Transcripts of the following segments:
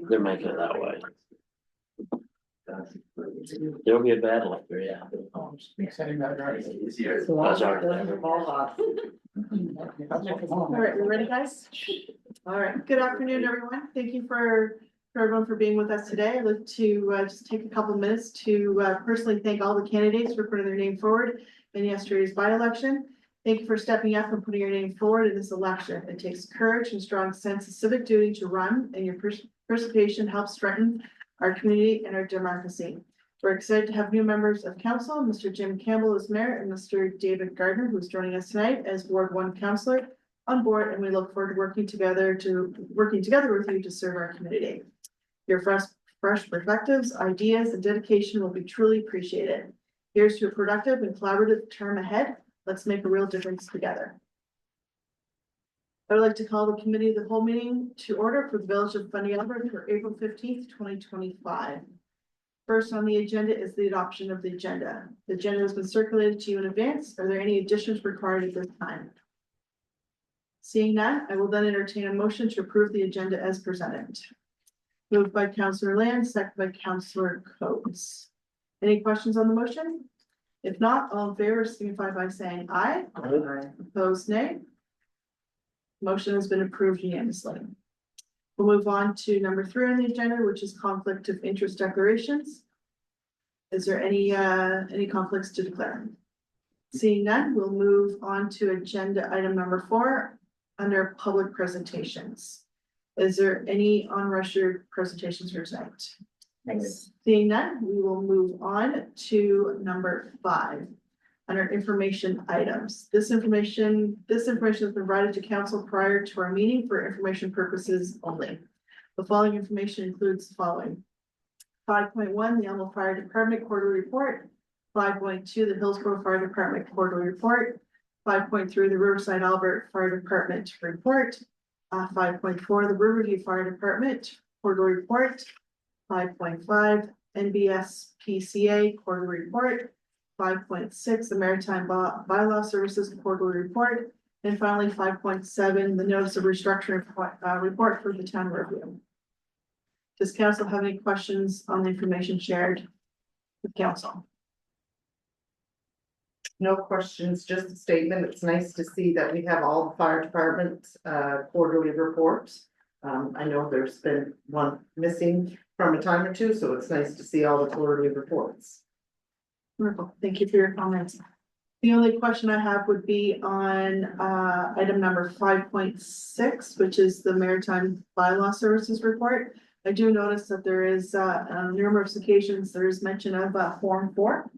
They're making it that way. There'll be a battle up there, yeah. Setting that right. That's our- All right, we ready, guys? All right, good afternoon, everyone. Thank you for everyone for being with us today. I'd like to just take a couple of minutes to personally thank all the candidates for putting their name forward in yesterday's by-election. Thank you for stepping up and putting your name forward in this election. It takes courage and strong sense of civic duty to run, and your participation helps strengthen our community and our democracy. We're excited to have new members of council, Mr. Jim Campbell as mayor and Mr. David Gardner, who's joining us tonight as Ward 1 councillor on board, and we look forward to working together with you to serve our community. Your fresh perspectives, ideas, and dedication will be truly appreciated. Here's to a productive and collaborative term ahead. Let's make a real difference together. I would like to call the committee of the whole meeting to order for the Village of Fundy Albert for April 15th, 2025. First on the agenda is the adoption of the agenda. The agenda has been circulated to you in advance. Are there any additions required at this time? Seeing none, I will then entertain a motion to approve the agenda as presented. Moved by Councillor Land, second by Councillor Coates. Any questions on the motion? If not, all in favor signify by saying aye. Opposed, nay. Motion has been approved unanimously. We'll move on to number 3 on the agenda, which is conflict of interest declarations. Is there any conflicts to declare? Seeing none, we'll move on to agenda item number 4 under public presentations. Is there any on-record presentations for tonight? Thanks. Seeing none, we will move on to number 5 under information items. This information is provided to council prior to our meeting for information purposes only. The following information includes the following: 5.1, the Elmo Fire Department quarterly report; 5.2, the Hillsborough Fire Department quarterly report; 5.3, the Riverside Albert Fire Department report; 5.4, the Riverview Fire Department quarterly report; 5.5, NBS PCA quarterly report; 5.6, the Maritime Bylaw Services quarterly report; and finally 5.7, the notice of restructuring report for the town review. Does council have any questions on the information shared with council? No questions, just a statement. It's nice to see that we have all the fire departments quarterly reports. I know there's been one missing from a time or two, so it's nice to see all the quarterly reports. Wonderful, thank you for your comments. The only question I have would be on item number 5.6, which is the Maritime Bylaw Services report. I do notice that there is on numerous occasions there is mention of Form 4.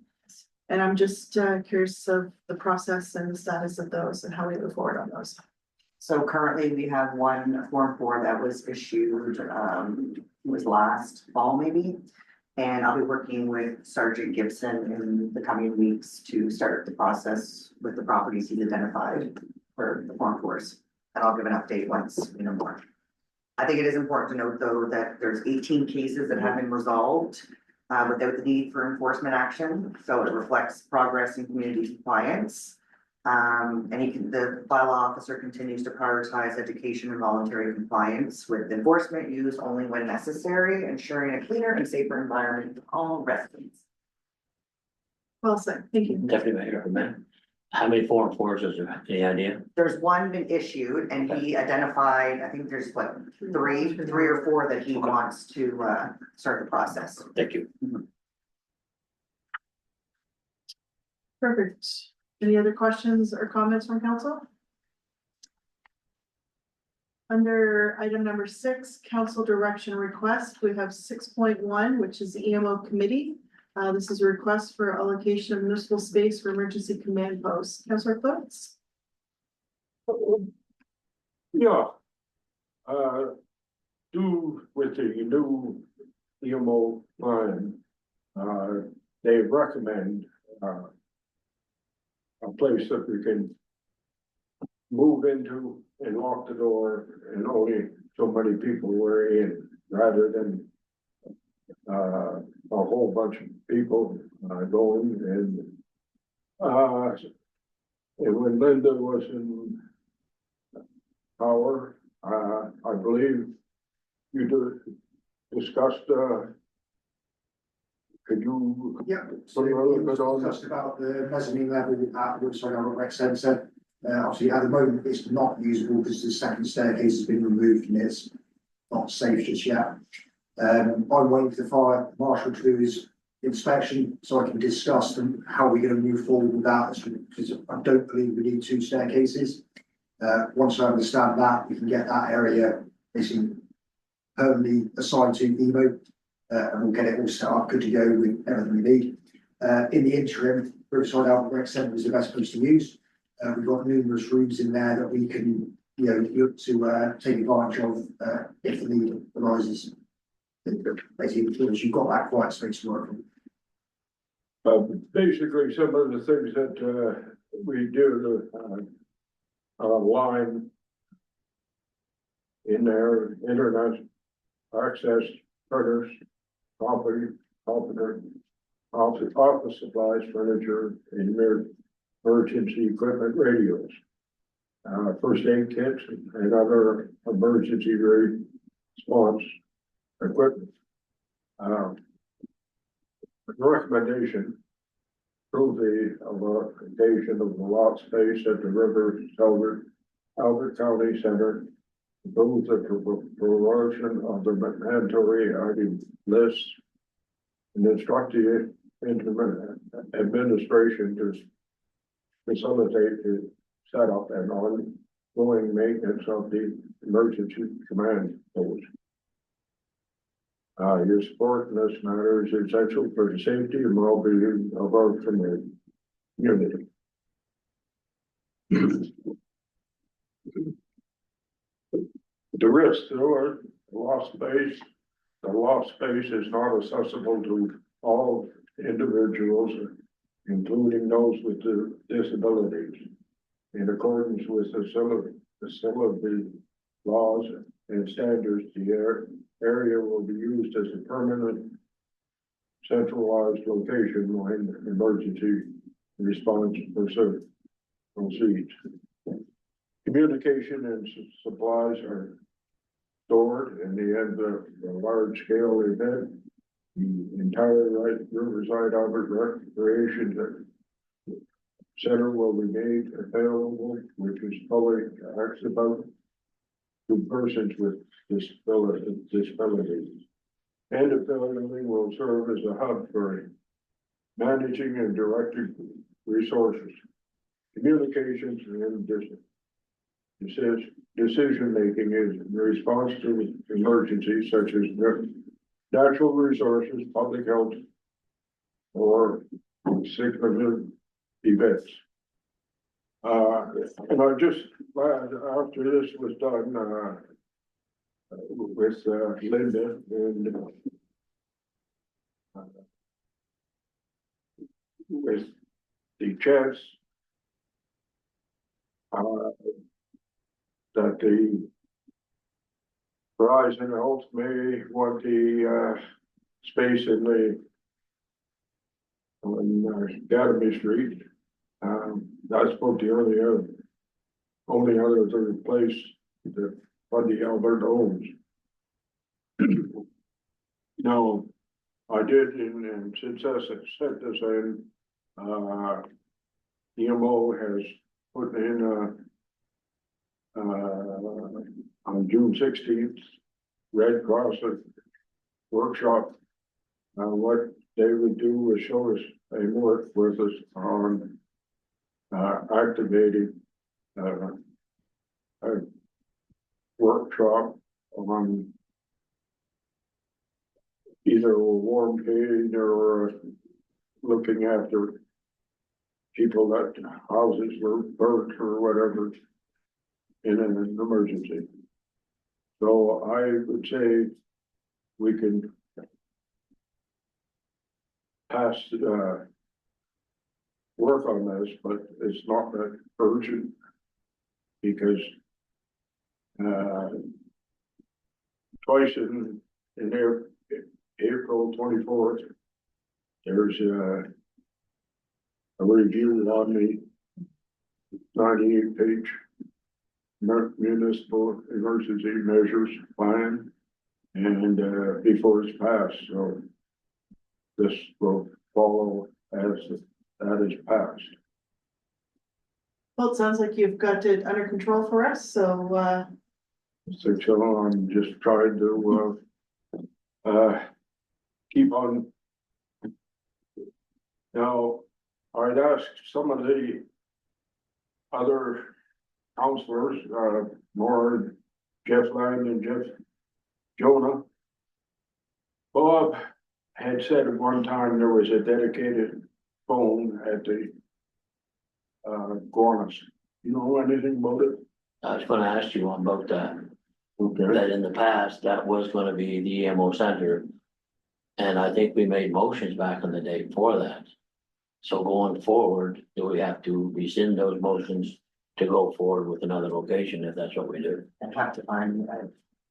And I'm just curious of the process and the status of those and how we move forward on those. So currently we have one Form 4 that was issued, was last fall maybe. And I'll be working with Sergeant Gibson in the coming weeks to start the process with the properties he's identified for the Form 4s. And I'll give an update once we know more. I think it is important to note though that there's 18 cases that have been resolved without the need for enforcement action. So it reflects progress in community compliance. The bylaw officer continues to prioritize education and voluntary compliance with enforcement used only when necessary, ensuring a cleaner and safer environment for all residents. Well said, thank you. Deputy Mayor, man. How many Form 4s is there? Any idea? There's one been issued and he identified, I think there's what, three or four that he wants to start the process. Thank you. Perfect. Any other questions or comments from council? Under item number 6, council direction request, we have 6.1, which is the EMO committee. This is a request for allocation of municipal space for emergency command posts. Councilor Coates? Yeah. Due with the new EMO plan, they recommend a place that we can move into and lock the door and only so many people were in, rather than a whole bunch of people going and when Linda was in power, I believe you discussed, could you, Yeah, So so you're a it little was bit on- discussed about the mezzanine level at Woodside Albert Rec Centre. Obviously, at the moment, it's not usable because the second staircase has been removed and it's not safe just yet. I'm waiting for the fire marshal to do his inspection so I can discuss how we're going to move forward with that, because I don't believe we need 2 staircases. Once I understand that, we can get that area basically permanently assigned to EMO, and we'll get it all set up, good to go with everything we need. In the interim, Riverside Albert Rec Centre is the best place to use. We've got numerous rooms in there that we can, look to take advantage of if the need arises. Basically, because you've got that quiet space to work from. basically some of the things that, we do, line in there, internet access, printers, office supplies, furniture, and emergency equipment, radios. First aid kits and other emergency response equipment. Recommendation, approve the allocation of the lot space at the Albert County Center. Approve the promotion of the mandatory item list. And instruct the administration to facilitate the setup and ongoing maintenance of the emergency command post. Your support in this matter is essential for the safety and well-being of our community. The risk, though, the lost space is not accessible to all individuals, including those with disabilities. In accordance with the facility laws and standards, the area will be used as a permanent centralized location when emergency response proceeds. Communication and supplies are stored in the end of a large scale event. The entire Riverside Albert Recreation Center will be made available, which is fully accessible to persons with disabilities. And the building will serve as a hub for managing and directing resources, communications, and decision making is in response to emergencies such as natural resources, public health, or significant events. And I just, after this was done, with Linda and with the chance that the Verizon Health may want the space in the on Academy Street. That's about the only other place that Buddy Albert owns. Now, I did, and since I sent this in, EMO has put in on June 16th, Red Cross workshop. What they would do is show us, they work with us on activating a workshop on either a warm cage or looking after people that houses were burnt or whatever in an emergency. So I would say we can pass work on this, but it's not that urgent because twice in April 24th, there's a review on the 98-page municipal emergency measures plan. And, before it's passed, so. This will follow as that is passed. Well, it sounds like you've got it under control for us, so, So I'm just trying to, keep on. Now, I'd ask some of the other counselors, more Jeff Land and Jeff Jonah. Bob had said at one time there was a dedicated phone at the Gornis. You know anything about it? I was gonna ask you about that, Okay. that in the past, that was gonna be the EMO center. And I think we made motions back in the day for that. So going forward, do we have to rescind those motions to go forward with another location if that's what we do? I'd have to find,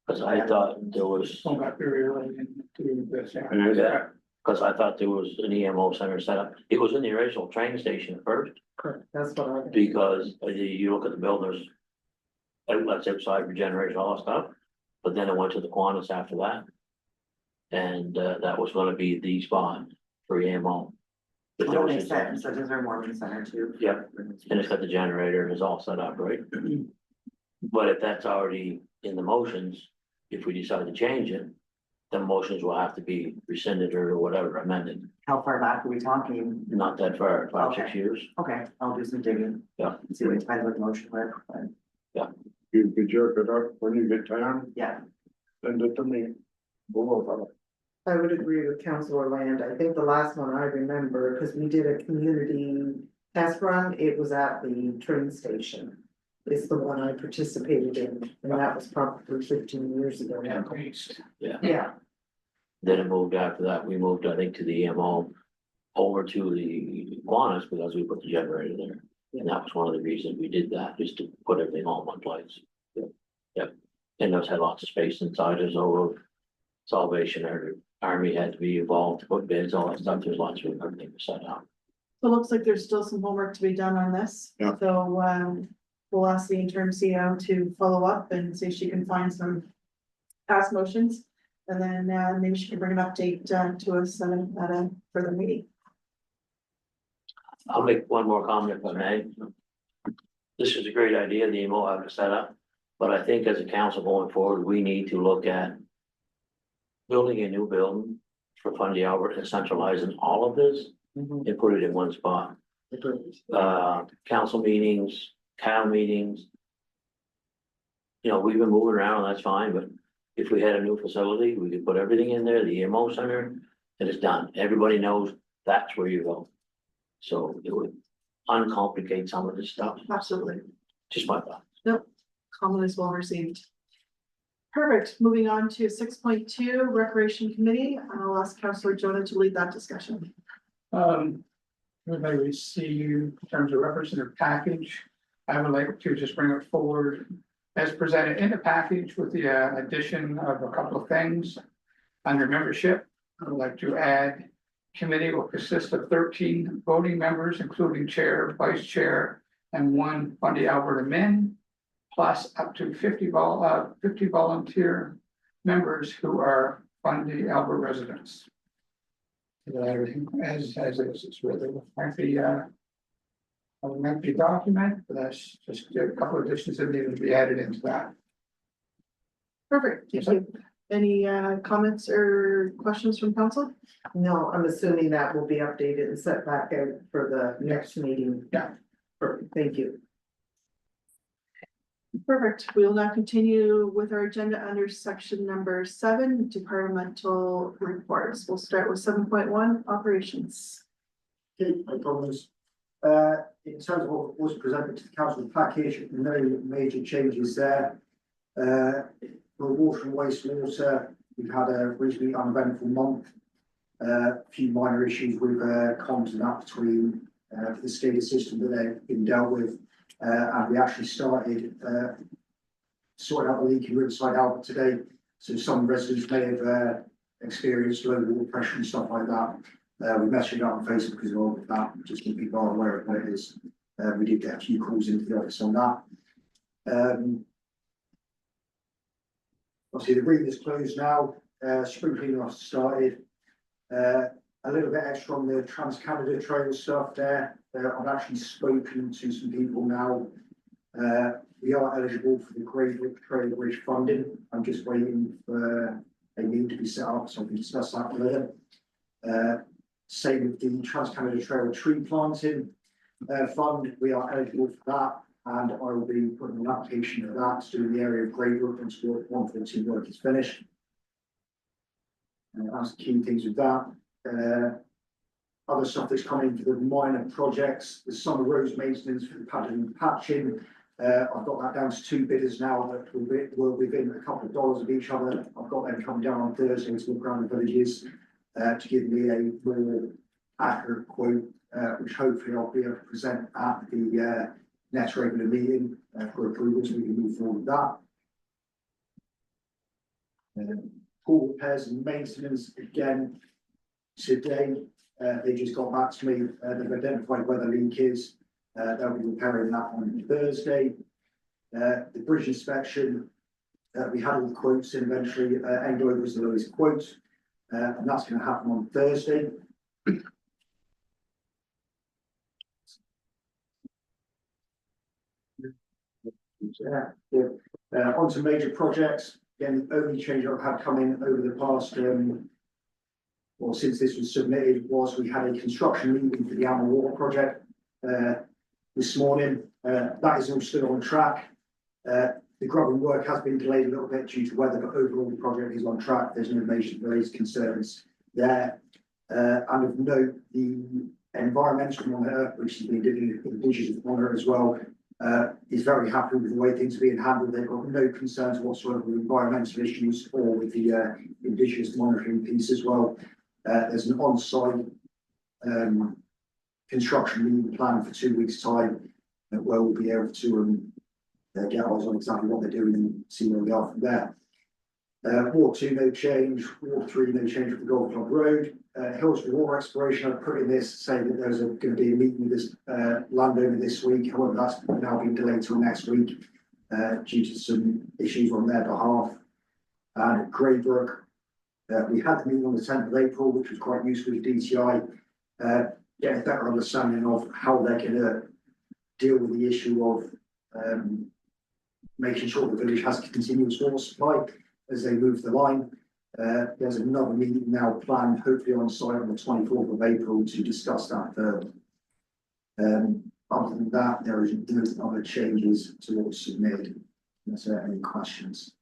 Cause I thought there was, Got very early into this. And yeah, cause I thought there was an EMO center set up. It was in the original train station at first, Correct, that's what I. because you look at the builders. Let's say side regeneration, all that stuff, but then it went to the Qantas after that. And that was gonna be the spot for EMO. But there that was makes just- sense, so does our Mormon Center too? Yeah. And it's got the generator and it's all set up, right? But if that's already in the motions, if we decide to change it, the motions will have to be rescinded or whatever, amended. How far back are we talking? Not that far, 5, 6 years. Okay, I'll do some digging. Yeah. See what depends what the motion was, but you could jerk it up when you get time, yeah, send it to me. We'll, I would agree with Councillor Land. I think the last one I remember, because we did a community test run, it was at the train station. It's the one I participated in, and that was probably 15 years ago now. yeah, Then it moved after that, we moved, I think, to the EMO over to the Qantas because we put the generator there. And that was one of the reasons we did that, just to put everything all in one place. Yep. And those had lots of space inside as over Salvation Army had to be involved to put bids, all that stuff. There's lots of everything was set up. so it looks like there's still some homework to be done on this. Yeah. So, we'll ask the interim CEO to follow up and see if she can find some past motions. And then, maybe she can bring an update, to us at a further meeting. I'll make one more comment if I may. This is a great idea, the EMO have to set up, but I think as a council going forward, we need to look at building a new building for Fundy Albert and centralizing all of this Mhm. and put it in one spot. Agreed. Council meetings, CAL meetings. You know, we've been moving around, that's fine, but if we had a new facility, we could put everything in there, the EMO center, and it's done. Everybody knows that's where you go. So it would uncomplicate some of this stuff, Absolutely. just my thought. Comment is well received. Perfect. Moving on to 6.2 Recreation Committee. I'll ask Councillor Jonah to lead that discussion. Everybody received in terms of representative package. I would like to just bring it forward as presented in the package with the addition of a couple of things. Under membership, I would like to add committee will consist of 13 voting members, including chair, vice chair, and 1 Fundy Alberta Min, plus up to 50 volunteer members who are Fundy Alberta residents. Everything as is, it's really a lengthy document, but that's just a couple of additions that need to be added into that. Perfect. Thank you. Any comments or questions from council? No, I'm assuming that will be updated and set back out for the next meeting. Yeah. Perfect, thank you. Perfect. We will now continue with our agenda under section number 7, departmental reports. We'll start with 7.1, operations. Okay, no problems. In terms of what was presented to the council package, no major changes there. For water and wastewater, we've had a reasonably uneventful month. A few minor issues with comms and that between the SCADA system that they've been dealt with. And we actually started sorting out the leak in Riverside Albert today. So some residents may have experienced low water pressure and stuff like that. We messaged out on Facebook as well with that, just to keep people aware of what it is. We did get a few calls into the office on that. obviously the read is closed now, spring cleaning off started. A little bit extra on the Trans Canada Trail stuff there. I've actually spoken to some people now. We are eligible for the Great Trail Bridge funding. I'm just waiting for a meeting to be set up so I can discuss that with them. Same with the Trans Canada Trail tree planting fund. We are eligible for that, and I will be putting an application for that to do the area of Greybrook once work 114 work is finished. That's the key things with that. Other stuff that's coming for the minor projects, the summer roads maintenance for the padding and patching. I've got that down to 2 bidders now that will within a couple of dollars of each other. I've got them coming down on Thursday to look around the villages to give me a more accurate quote, which hopefully I'll be able to present at the next regular meeting for approval, so we can move forward with that. Pool repairs and maintenance, again, today, they just got back to me, they've identified where the leak is, they'll be repairing that on Thursday. The bridge inspection, we had all the quotes in eventually, Anglo was the lowest quote, and that's going to happen on Thursday. Onto major projects. Again, the only change I've had come in over the past, well, since this was submitted, was we had a construction meeting for the Alma Water project this morning. That is all still on track. The grubbing work has been delayed a little bit due to weather, but overall the project is on track. There's no major delays, concerns there. And of note, the environmental monitor, which has been doing the digital monitor as well, is very happy with the way things are being handled. They've got no concerns whatsoever with environmental issues or with the indigenous monitoring piece as well. There's an on-site construction meeting planned for 2 weeks' time, where we'll be able to get eyes on exactly what they're doing and see where we are from there. Ward 2, no change. Ward 3, no change with the Golf Club Road. Hillsborough Water Exploration, I've put in this saying that there's going to be a meeting with this landowner this week. However, that's now been delayed till next week due to some issues on their behalf. And at Greybrook, we had the meeting on the 10th of April, which was quite useful with DTI, getting a better understanding of how they're going to deal with the issue of making sure the village has continuous water supply as they move the line. There's another meeting now planned, hopefully on site on the 24th of April to discuss that further. Other than that, there is no other changes to what was submitted. Unless there are any questions.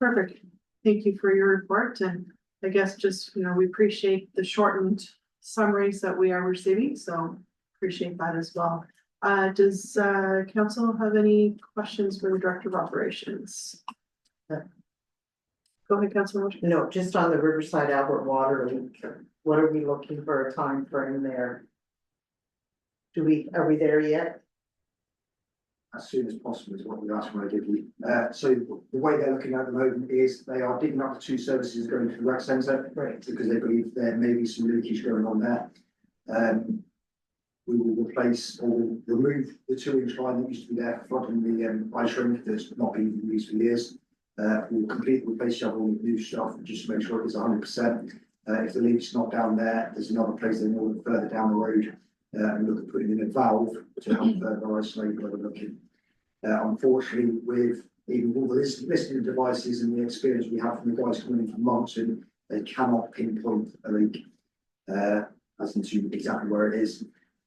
Perfect. Thank you for your report, and I guess just, we appreciate the shortened summaries that we are receiving, so appreciate that as well. Does council have any questions for the Director of Operations? Go ahead, Councilor. No, just on the Riverside Albert water leak, what are we looking for a time frame there? Are we there yet? As soon as possible is what we asked when I give you. So the way they're looking at the moment is they are digging up the 2 services going to the rec centre, Right. because they believe there may be some leakage going on there. We will replace or remove the 2-inch line that used to be there flooding the ice rink that's not been used for years. We'll completely replace shovel with new stuff just to make sure it is 100%. If the leak's not down there, there's another place they will look further down the road and look at putting in a valve to help further isolate where we're looking. Unfortunately, with even all the listening devices and the experience we have from the guys coming in from Monson, they cannot pinpoint a leak as into exactly where it is.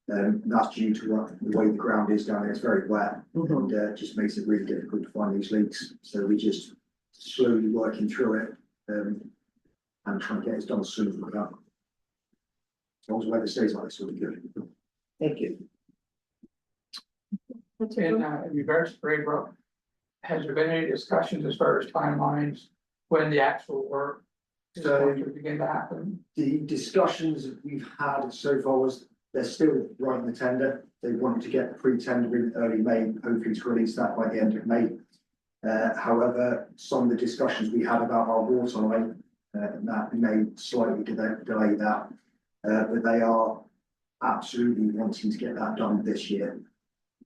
That's due to the way the ground is down there. It's very wet, and just makes it really difficult to find these leaks. So we're just slowly working through it and trying to get it done as soon as we can. As long as the weather stays like this, will be good. Thank you. In regards to Greybrook, has there been any discussions as far as timelines when the actual work is going to begin to happen? The discussions we've had so far was they're still writing the tender. They want to get the pre-tender in early May, hopefully to release that by the end of May. However, some of the discussions we had about our water line, that may slightly delay that, but they are absolutely wanting to get that done this year.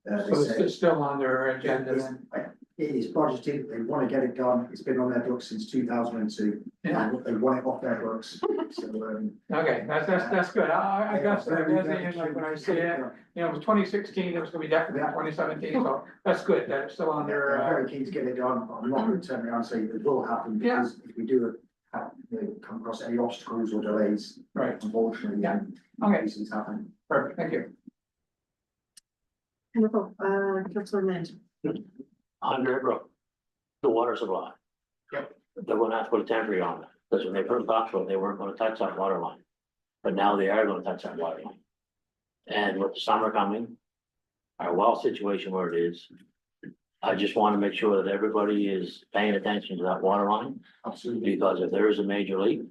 So it's still on their agenda then? it is budgeted, they want to get it done, it's been on their books since 2002. Yeah. They want it off their books, so, Okay, that's good. I guess, very, that's, very like, when I see keen. it, you know, it was 2016, it was gonna be definitely 2017, so that's good, that it's still on They're their, very keen to get it done, I'm not going to turn around and say it will happen, Yeah. because if we do come across any obstacles or delays, right, unfortunately, Yeah. Okay. these things happen. perfect, thank you. Wonderful, Councilor Land. Under Brook, the water supply. Yep. They're gonna have to put a temporary on it, because when they put a box on, they weren't gonna touch that water line. But now they are gonna touch that water line. And with the summer coming, our well situation where it is, I just wanna make sure that everybody is paying attention to that water line, Absolutely. because if there is a major leak,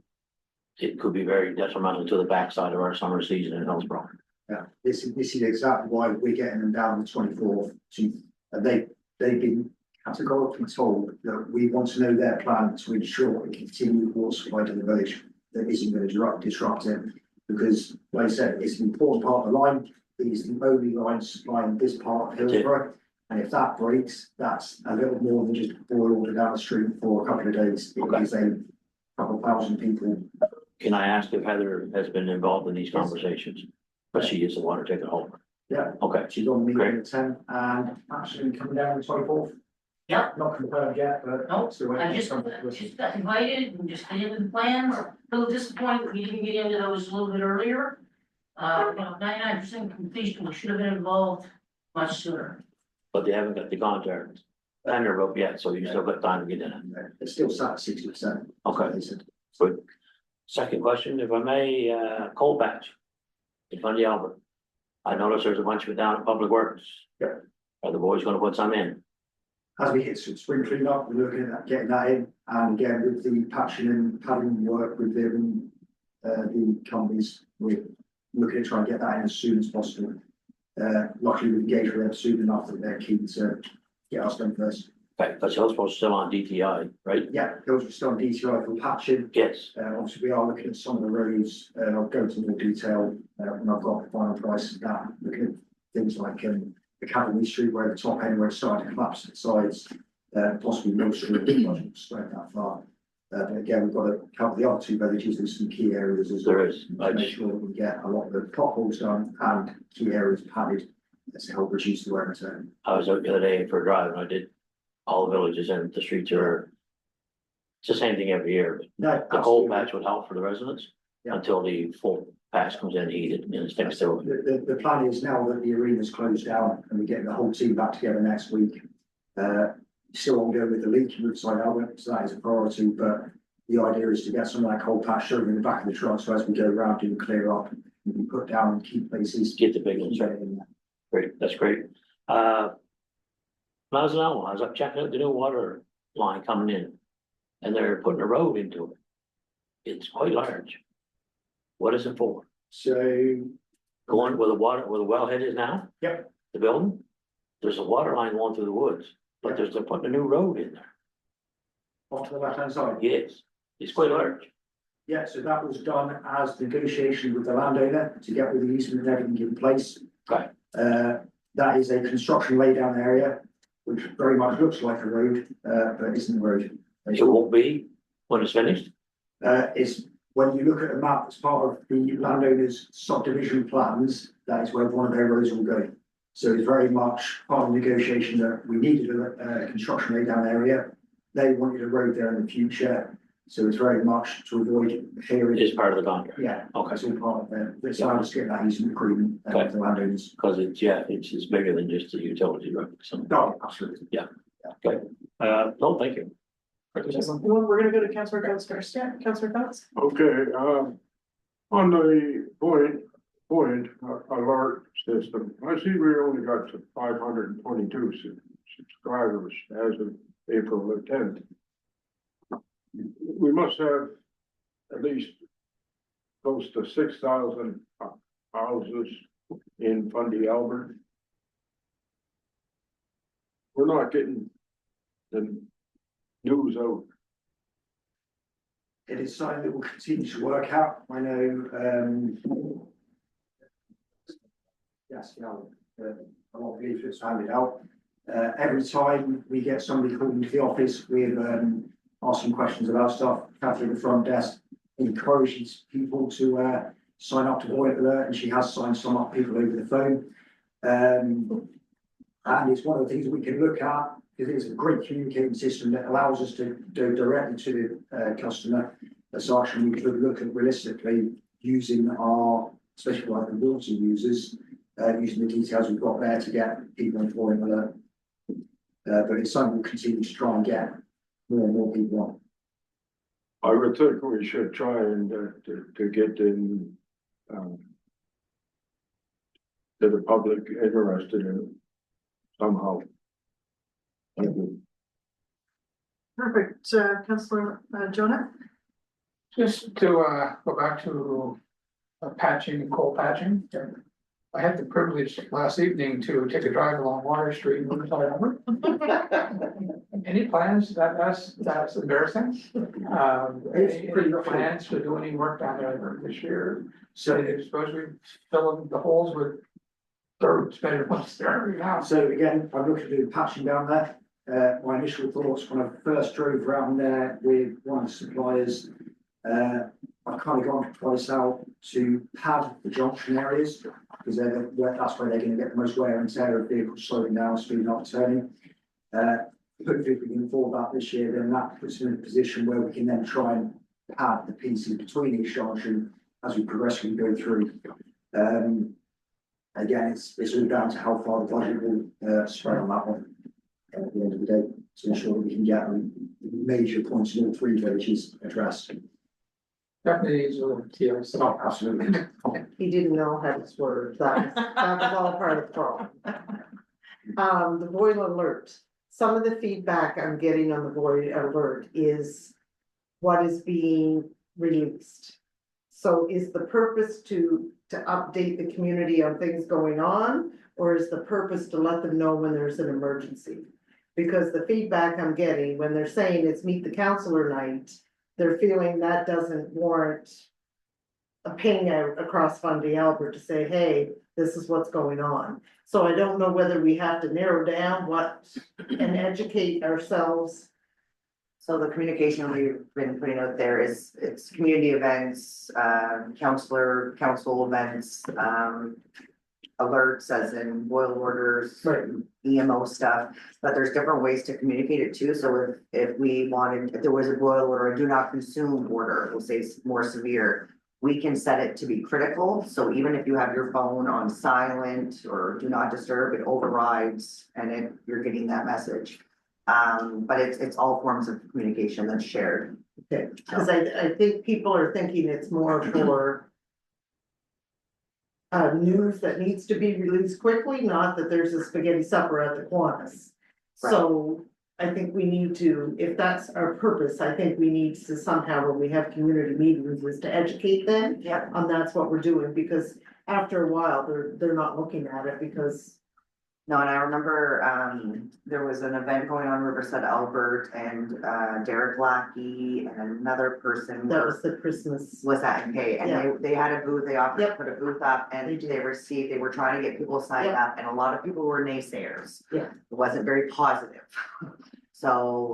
it could be very detrimental to the backside of our summer season in Hillsborough. Yeah, this is exactly why we're getting them down the 24th to, and they've been categorically told that we want to know their plan to ensure a continued water supply to the village that isn't going to disrupt it. Because, like I said, it's an important part of the line, it is the only line supplying this part of That's it. Hillsborough. And if that breaks, that's a little more than just boil water down the street for a couple of days. Okay. It is a couple thousand people. Can I ask if Heather has been involved in these conversations? But she is the water ticket holder. Yeah. Okay, She's on the Great. meeting at 10 and actually coming down on the 24th. Yeah. Not confirmed yet, but. Nope, still waiting I for just some of the- got invited and just did the plans, a little disappointed we didn't get into those a little bit earlier. 99% completion, we should have been involved much sooner. but they haven't got the contract under rope yet, so you still got time to get in it. It's still sat at 60%. Okay. They said. Good. Second question, if I may, coal patch. In Fundy Albert. I noticed there's a bunch of it down at Public Works. Yep. Are the boys gonna put some in? As we hit spring cleanup, we're looking at getting that in, and again, with the patching and padding work with the companies, we're looking at trying to get that in as soon as possible. Luckily, we've engaged with them soon enough that they're keen to get us done first. Okay, because Hillsboro's still on DTI, right? Yeah, those are still on DTI for patching. Yes, Obviously, we are looking at some of the roads, and I'll go into more detail, when I've got the final price of that, looking at things like, the Cavalry Street where the top end where it's starting to collapse at the sides, possibly Mill Street, straight that far. But again, we've got to cover the other two villages in some key areas as well. there is. To make sure that we get a lot of the potholes done and key areas padded, to help reduce the wear and tear. I was out the other day for a drive and I did all the villages and the streets are. It's the same thing every year, No, but the coal absolutely. patch would help for the residents. Yeah. Until the full patch comes in heated and it's next to it. The plan is now that the arena's closed down and we're getting the whole team back together next week. Still ongoing with the leak in Woodside Albert, so that is a priority, but the idea is to get some of that coal patch shown in the back of the truck, so as we go around and clear up, we can put down and keep places. Get the big ones, right? Great, that's great. Plaza Elmo, I was up checking out the new water line coming in. And they're putting a road into it. It's quite large. What is it for? So, Going where the water, where the wellhead is now? Yep. The building? There's a water line going through the woods, but they're putting a new road in there. off to the left hand side. Yes, it's quite large. Yeah, so that was done as negotiation with the landowner to get all the easement and everything in place. Right. That is a construction laydown area, which very much looks like a road, but isn't a road. It won't be when it's finished. Is when you look at a map as part of the landowner's subdivision plans, that is where one of their roads will go. So it's very much part of the negotiation that we needed a construction laydown area. They wanted a road there in the future, so it's very much to avoid hearing. It is part of the contract, Yeah, Okay. it's all part of it. It's allowed us to get that easement agreement with the landowners. because it's, yeah, it's bigger than just the utility road, so, No, absolutely. no, thank you. We're gonna go to Councilor Coates first, yeah, Councilor Coates? Okay, on the point alert system, I see we only got 522 subscribers as of April the 10th. We must have at least close to 6,000 houses in Fundy Albert. We're not getting the news out. It is something that will continue to work out. I know, yes, a lot of leaflets handed out. Every time we get somebody called into the office with, asking questions about stuff, Catherine at the front desk encourages people to, sign up to Void Alert, and she has signed some up people over the phone. And it's one of the things that we can look at, because it's a great communicating system that allows us to go directly to the, customer. As such, and we could look at realistically using our, especially like the water users, using the details we've got there to get people on Void Alert. But it's something we'll continue to try and get more and more people on. I would think we should try and, to get in, to the public interested in it somehow. Thank you. Perfect, Councillor Jonah? Just to go back to patching, coal patching. I had the privilege last evening to take a drive along Water Street in Riverside Harbor. Any plans? That's embarrassing. Any plans to do any work down there this year? So they're supposed to be filling the holes with dirt, it's better once there now. So again, I'm looking to do patching down there. My initial thoughts when I first drove around there with one of the suppliers, I've kind of gone twice out to pad the junction areas, because that's where they're going to get the most wear and tear of vehicles slowing down, speeding up, turning. Hopefully if we can afford that this year, then that puts us in a position where we can then try and pad the pieces between each junction as we progressively go through. Again, it's all down to how far the budget will spread on that one at the end of the day, to ensure that we can get major points in all three villages addressed. Definitely needs a little TLC. Oh, absolutely. He didn't know how to swerve, that was all part of the problem. The Void Alert, some of the feedback I'm getting on the Void Alert is what is being released. So is the purpose to update the community on things going on, or is the purpose to let them know when there's an emergency? Because the feedback I'm getting, when they're saying it's meet the councillor night, they're feeling that doesn't warrant a ping out across Fundy Albert to say, hey, this is what's going on. So I don't know whether we have to narrow down what and educate ourselves. So the communication we've been putting out there is, it's community events, council events, alerts as in boil orders, EMO stuff, but there's different ways to communicate it too. So if we wanted, if there was a boil order, a do not consume order, we'll say more severe, we can set it to be critical. So even if you have your phone on silent or do not disturb, it overrides and you're getting that message. But it's all forms of communication that's shared. Okay, because I think people are thinking it's more for news that needs to be released quickly, not that there's a spaghetti supper at the Kiwanis. So I think we need to, if that's our purpose, I think we need to somehow, when we have community meetings, is to educate them. Yep. And that's what we're doing, because after a while, they're not looking at it because. No, and I remember, there was an event going on in Riverside Albert and, Derek Lackey and another person. That was the Christmas. Was that okay? And Yeah. they had a booth, they offered to Yep. put a booth up and They did. they were trying to get people to sign Yep. up and a lot of people were naysayers. Yeah. It wasn't very positive. So,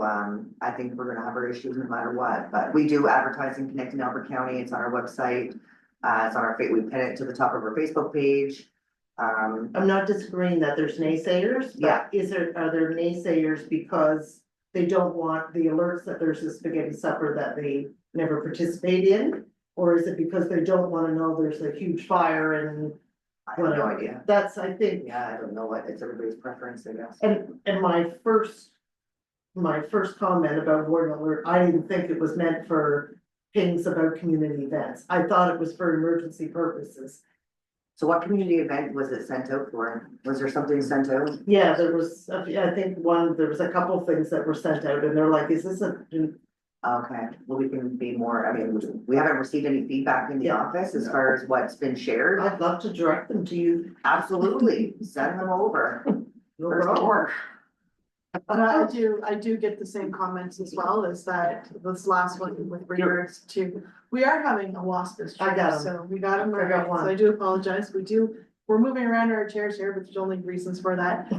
I think we're gonna have our issues no matter what, but we do advertising Connecting Albert County. It's on our website. It's on our, we pin it to the top of our Facebook page. I'm not disagreeing that there's naysayers, Yeah. but are there naysayers because they don't want the alerts that there's a spaghetti supper that they never participate in? Or is it because they don't wanna know there's a huge fire and I have no whatever? idea. That's, I think, Yeah, I don't know what, it's everybody's preference, I guess. and my first comment about Void Alert, I didn't think it was meant for things about community events. I thought it was for emergency purposes. So what community event was it sent out for? Was there something sent out? Yeah, there was, I think there was a couple of things that were sent out and they're like, is this Okay, well, we can be more, I mean, we haven't received any feedback in the Yeah. office as far as what's been shared. I'd love to direct them to you. Absolutely, send them over. No First problem. door. But I do get the same comments as well, is that this last one with regards to, we are having a waspish. I got 'em. So we got them, I got so one. I do apologize, we're moving around our chairs here, but there's only reasons for that.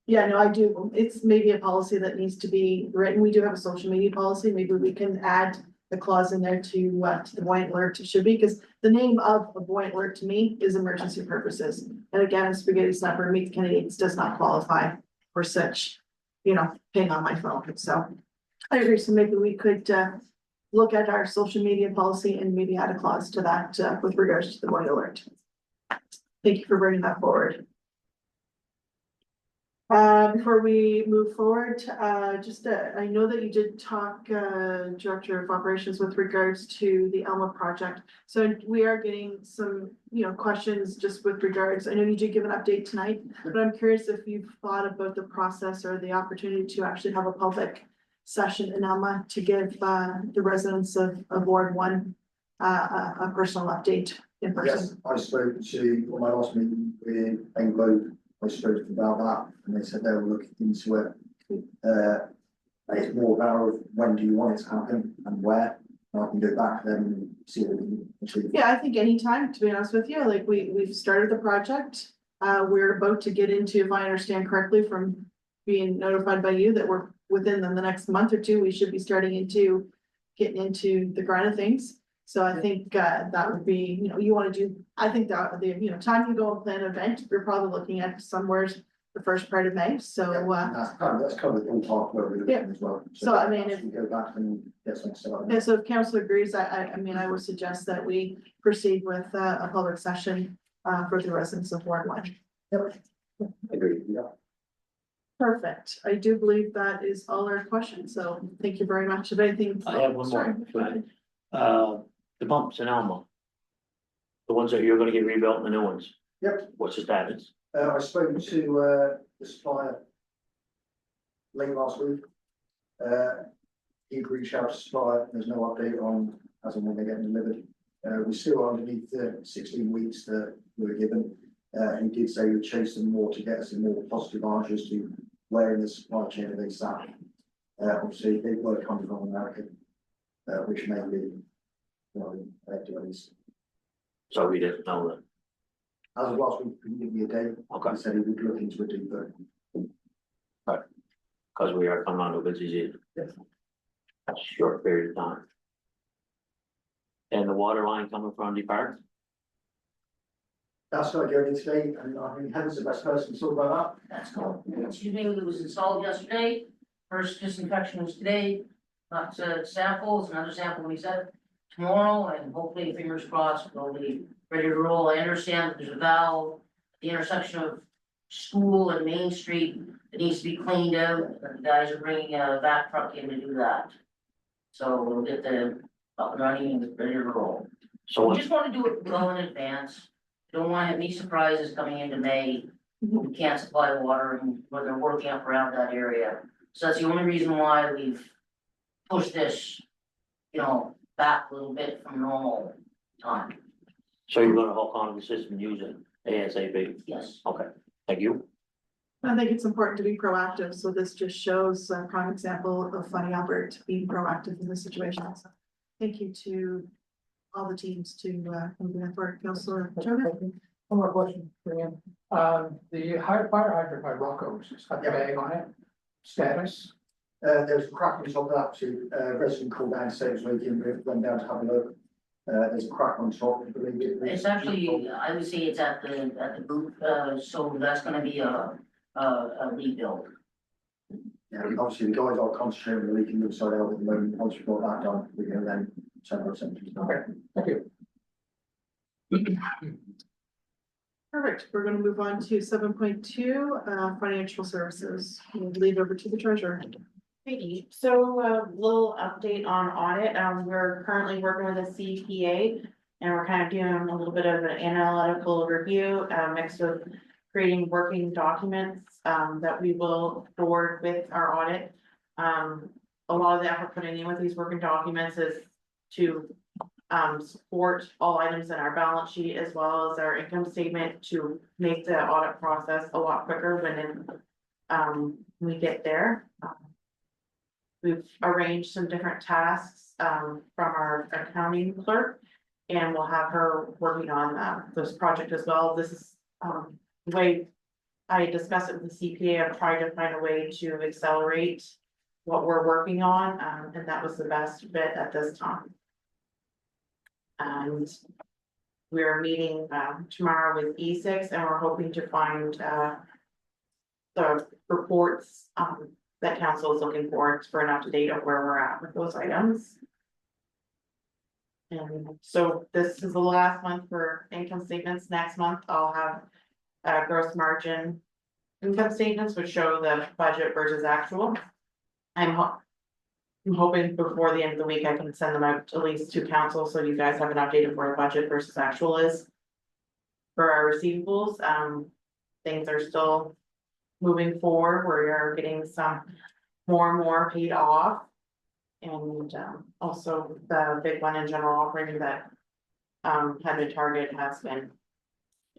Yeah, no, I do. It's maybe a policy that needs to be written. We do have a social media policy. Maybe we can add the clause in there to the buoyant alert. It should be, because the name of a buoyant alert to me is emergency purposes. And again, spaghetti snapper meet the candidates does not qualify for such, ping on my phone. So I agree. So maybe we could, look at our social media policy and maybe add a clause to that, with regards to the buoyant alert. Thank you for bringing that forward. Before we move forward, I know that you did talk, Director of Operations, with regards to the Elma project. So we are getting some, questions just with regards, I know you did give an update tonight, but I'm curious if you've thought about the process or the opportunity to actually have a public session in Elma to give, the residents of Ward 1, a personal update in person. Yes, I spoke to, on my last meeting with Anglo, I spoke to them about that, and they said they were looking into it. It's more about when do you want it to happen and where, and I can go back to them and see what we can achieve. Yeah, I think anytime, to be honest with you, like we've started the project. We're about to get into, if I understand correctly from being notified by you, that we're within the next month or two, we should be starting into getting into the grind of things. So I think that would be, you want to do, I think that the, time you go and plan an event, you're probably looking at somewhere the first part of May. So And that's kind of the ballpark where we're looking as well. So, I mean, if- we go back and get something set up. yeah, so if council agrees, I mean, I would suggest that we proceed with a public session for the residents of Ward 1. Agreed, yeah. Perfect. I do believe that is all our questions. So thank you very much. If anything. I have one Sorry. more. Go ahead. The pumps in Elma. The ones that you're gonna get rebuilt and the new ones. Yep. What's the status? I spoke to the supplier late last week. He reached out to supplier, there's no update on as and when they're getting delivered. We're still underneath the 16 weeks that we were given. He did say we'd chase them more to get us some more positive answers to where in the supply chain are they sat. Obviously, they were coming from America, which may be, delays. So we didn't know that. As of last week, he didn't give me a date. Okay. He said he would look into it deeper. Cause we are coming on to a busy season. Yes. That's a short period of time. And the water line coming from the park? That's not going in today, and I think Heather's the best person to talk about That's cool. Excuse me, it was installed yesterday, first disinfection was today, got samples, another sample we said tomorrow, and hopefully, fingers crossed, we'll be ready to roll. I understand that there's a valve, at the intersection of School and Main Street, that needs to be cleaned out, and the guys are bringing a vac truck in to do that. So we'll get the up and running and ready to roll. So We what, just wanna do it well in advance. Don't want to have any surprises coming into May. We can't supply water and when they're working up around that area. So that's the only reason why we've pushed this, back a little bit from normal time. so you're gonna hook onto the system and use it ASAP? Yes. Okay, thank you. I think it's important to be proactive. So this just shows a prime example of Funny Albert being proactive in this situation. So thank you to all the teams to move forward. Councilor Turner. One more question for you. The fire hydrant by Rocco's, it's got the bag on it, status. There's a crack on top of that, so resident called down, said it was leaking, we went down to have a look. There's a crack on top, I believe it is. It's actually, I would say it's at the boot, so that's gonna be a rebuild. Yeah, obviously the guys are concentrating on the leaking inside out at the moment, once we've got that done, we're gonna then send our symptoms. Okay, thank you. Perfect. We're going to move on to 7.2, financial services. We'll leave over to the treasurer. Great, so a little update on audit, we're currently working with a CPA. And we're kind of doing a little bit of an analytical review, mixed with creating working documents, that we will forward with our audit. A lot of the effort putting in with these working documents is to support all items in our balance sheet as well as our income statement to make the audit process a lot quicker when we get there. We've arranged some different tasks from our accounting clerk, and we'll have her working on this project as well. This is the way I discussed it with the CPA, I'm trying to find a way to accelerate what we're working on, and that was the best bit at this time. And we're meeting, tomorrow with E6 and we're hoping to find, the reports, that council is looking for an up-to-date of where we're at with those items. And so this is the last month for income statements. Next month, I'll have gross margin income statements, which show the budget versus actual. I'm hoping before the end of the week, I can send them out at least to council, so you guys have an update of where the budget versus actual is. For our receivables, things are still moving forward. We are getting some more and more paid off. And also the big one in general operating that had been targeted has been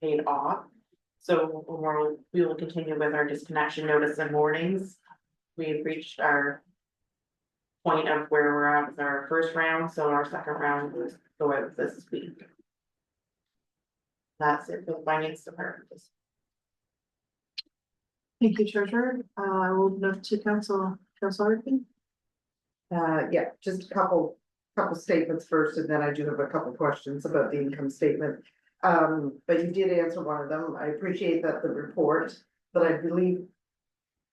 paid off. So we will continue with our disconnection notice and warnings. We've reached our point of where we're at with our first round, so our second round will go out this week. That's it for the finance department. Thank you, treasurer. I will move to council, Arkin. Yeah, just a couple statements first, and then I do have a couple questions about the income statement. But you did answer one of them. I appreciate that the report, but I believe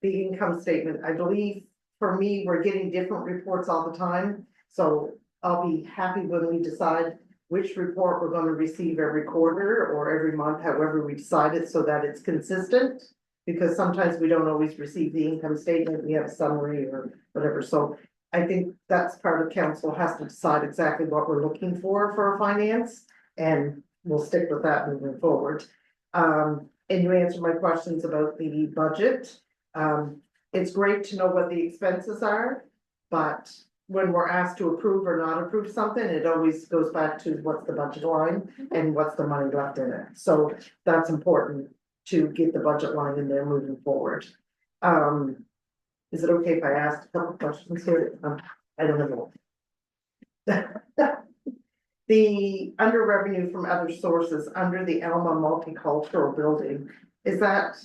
the income statement, I believe for me, we're getting different reports all the time. So I'll be happy when we decide which report we're gonna receive every quarter or every month, however we decide it, so that it's consistent. Because sometimes we don't always receive the income statement, we have a summary or whatever, so I think that's part of council has to decide exactly what we're looking for our finance. And we'll stick with that moving forward. And you answered my questions about the budget. It's great to know what the expenses are, but when we're asked to approve or not approve something, it always goes back to what's the budget line and what's the money left in it. So that's important to get the budget line in there moving forward. Is it okay if I ask a couple questions here? I don't know. The under revenue from other sources, under the Alma Multicultural Building, is that?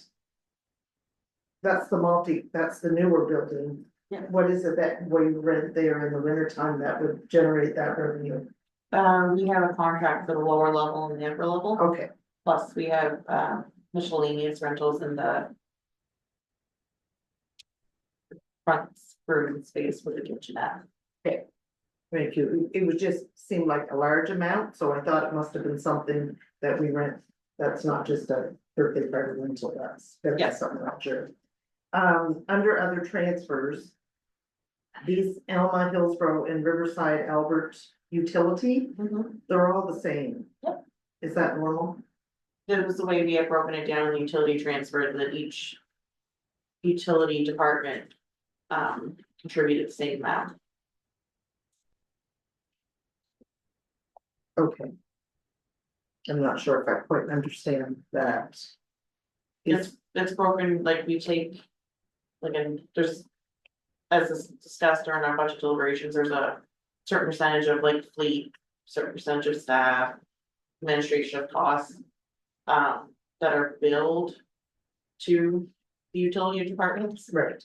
That's the newer building. Yeah. What is it that we rent there in the winter time that would generate that revenue? We have a contract for the lower level and the upper level, Okay, plus we have miscellaneous rentals in the front room space with the kitchenette. thank you. It would just seem like a large amount, so I thought it must have been something that we rent. That's not just a birthday party rental, that's Yes. something I'm sure. Under other transfers. These Alma, Hillsborough and Riverside Albert utility, they're all the same. Yep. Is that normal? That was the way we have broken it down in utility transfer, that each utility department contributed the same amount. Okay. I'm not sure if I quite understand that. It's broken, like we take, like, there's, as is discussed during our budget deliberations, there's a certain percentage of like fleet, certain percentage of staff, administration of costs, that are billed to the utility departments. Right.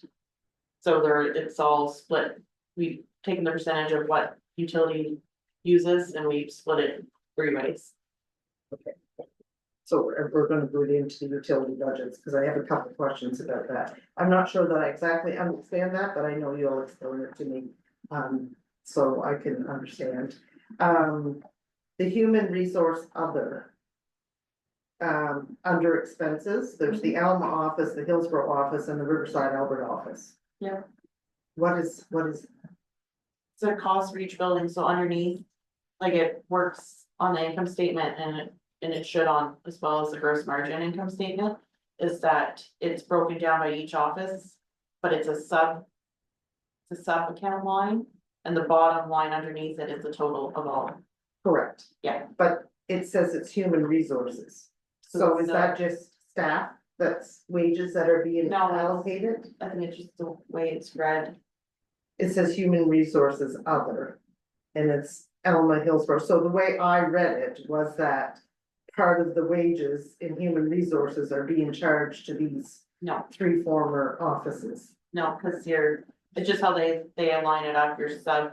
So it's all split. We've taken the percentage of what utility uses and we've split it 3 ways. So we're gonna go into the utility budgets, because I have a couple questions about that. I'm not sure that I exactly understand that, but I know you'll explain it to me. So I can understand. The human resource other. Under expenses, there's the Alma office, the Hillsborough office, and the Riverside Albert office. Yeah. What is, It's a cost for each building, so underneath, like it works on the income statement and it should on, as well as the gross margin income statement. Is that it's broken down by each office, but it's a sub account line. And the bottom line underneath it is the total of all. correct? Yeah. But it says it's human resources. So is that just staff, that's wages that are being No, that's- allocated? I think it's just the way it's read. It says human resources other, and it's Alma Hillsborough, so the way I read it was that part of the wages in human resources are being charged to these No, 3 former offices. no, cause it's just how they align it up, your sub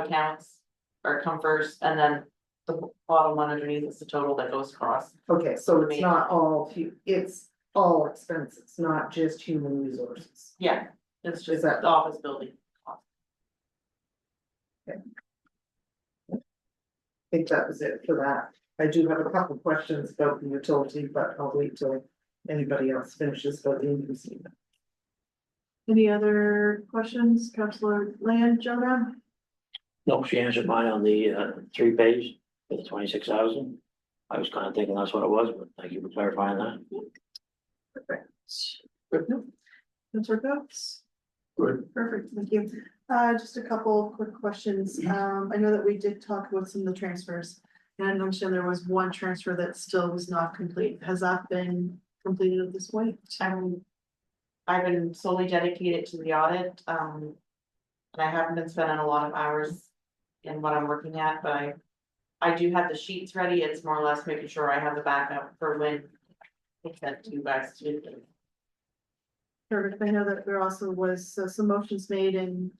accounts are come first, and then the bottom one underneath is the total that goes across. Okay, so it's not all, it's all expenses, not just human resources. Yeah, it's Is just that- the office building. I think that was it for that. I do have a couple questions about the utility, but I'll wait till anybody else finishes about the income statement. Any other questions, Councillor Land, Jonah? No, she answered mine on the 3 page for the 26,000. I was kind of thinking that's what it was, but thank you for clarifying that. Perfect. Councillor Coates? Good. Perfect, thank you. Just a couple quick questions. I know that we did talk about some of the transfers. And I understand there was one transfer that still was not complete. Has that been completed at this point? I've been solely dedicated to the audit, and I haven't been spending a lot of hours in what I'm working at, but I do have the sheets ready, it's more or less making sure I have the backup for when it's sent to you guys to do. Perfect. I know that there also was some motions made in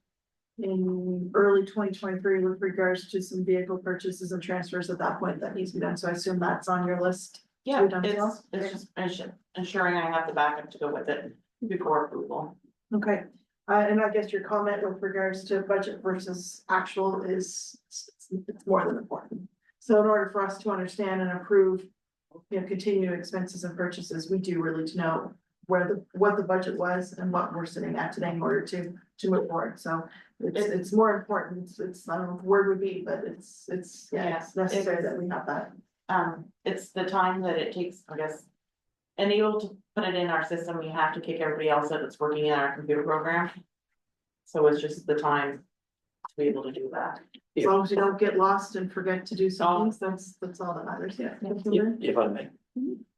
early 2023 with regards to some vehicle purchases and transfers at that point that needs to be done. So I assume that's on your list. Yeah, done as well? it's just ensuring I have the backup to go with it before approval. Okay, and I guess your comment with regards to budget versus actual is, it's more than important. So in order for us to understand and approve, continued expenses and purchases, we do really to know what the budget was and what we're sitting at today in order to move forward. So it's more important, it's, I don't know what the word would be, but it's necessary that we have that. It's the time that it takes, I guess. And able to put it in our system, we have to kick everybody else out that's working in our computer program. So it's just the time to be able to do that. As long as you don't get lost and forget to do some things, that's all that matters, yeah. If I may.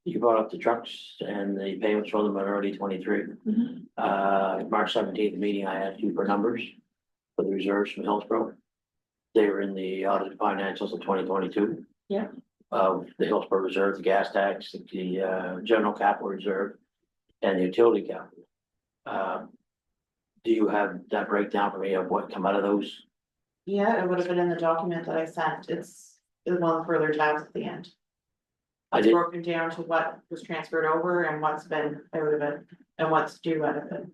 You brought up the trucks and the payments for them are already 23. March 17th meeting, I had 2 for numbers for the reserves from Hillsborough. They were in the audited financials of 2022. Yeah. The Hillsborough Reserve, the gas tax, the general capital reserve, and the utility capital. Do you have that breakdown for me of what come out of those? Yeah, it would have been in the document that I sent. It's one of the further tabs at the end. I It's did, broken down to what was transferred over and what's been out of it and what's due out of it.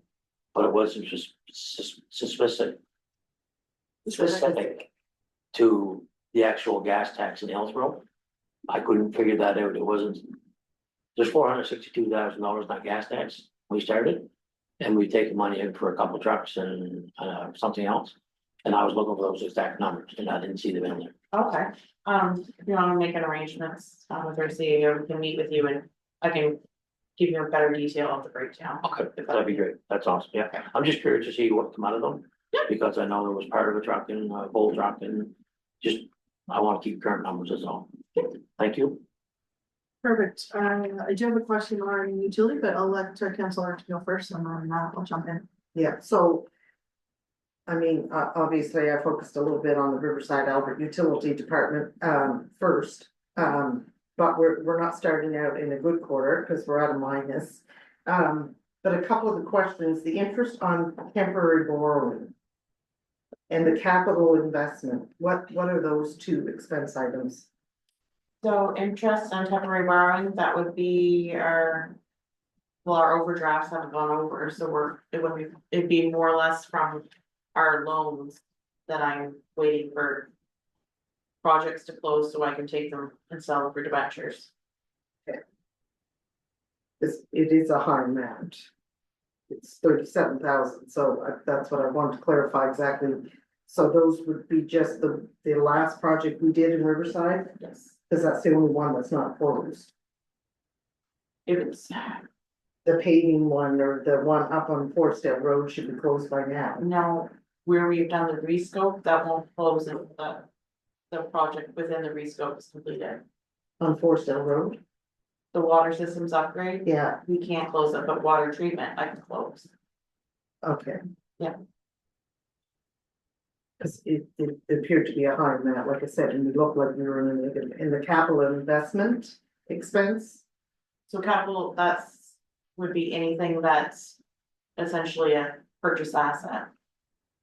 but it wasn't just specific to the actual gas tax in Hillsborough. I couldn't figure that out. It wasn't. There's $462,000 not gas tax. We started. And we've taken money in for a couple trucks and something else. And I was looking for those exact numbers and I didn't see them in there. Okay, if you wanna make an arrangements, with our CEO, we can meet with you and I can give you a better detail of the breakdown. Okay, that'd be great. That's awesome. Yeah, I'm just curious to see what come out of them. Yeah. Because I know there was part of a truck and a full truck and just, I want to keep current numbers as all. Thank you. Perfect. I do have a question on utility, but I'll let Councilor go first and then I'll jump in. Yeah, so. I mean, obviously, I focused a little bit on the Riverside Albert Utility Department, first. But we're not starting out in a good quarter, because we're at a minus. But a couple of the questions, the interest on temporary borrowing. And the capital investment, what are those 2 expense items? So interest on temporary borrowing, that would be our overdrafts haven't gone over, so it'd be more or less from our loans that I'm waiting for projects to close so I can take them and sell them for debentures. It is a high amount. It's 37,000, so that's what I wanted to clarify exactly. So those would be just the last project we did in Riverside, Yes. because that's the only one that's not closed. If it's, The paving one or the one up on Forestdale Road should be closed by now. no, where we've done the rescope, that won't close until the project within the rescope is completed. On Forestdale Road, The water systems upgrade, yeah, we can't close it, but water treatment I can close. okay. Yeah. Cause it appeared to be a high amount, like I said, and we looked like we were in the capital investment expense. So capital, that's, would be anything that's essentially a purchase asset.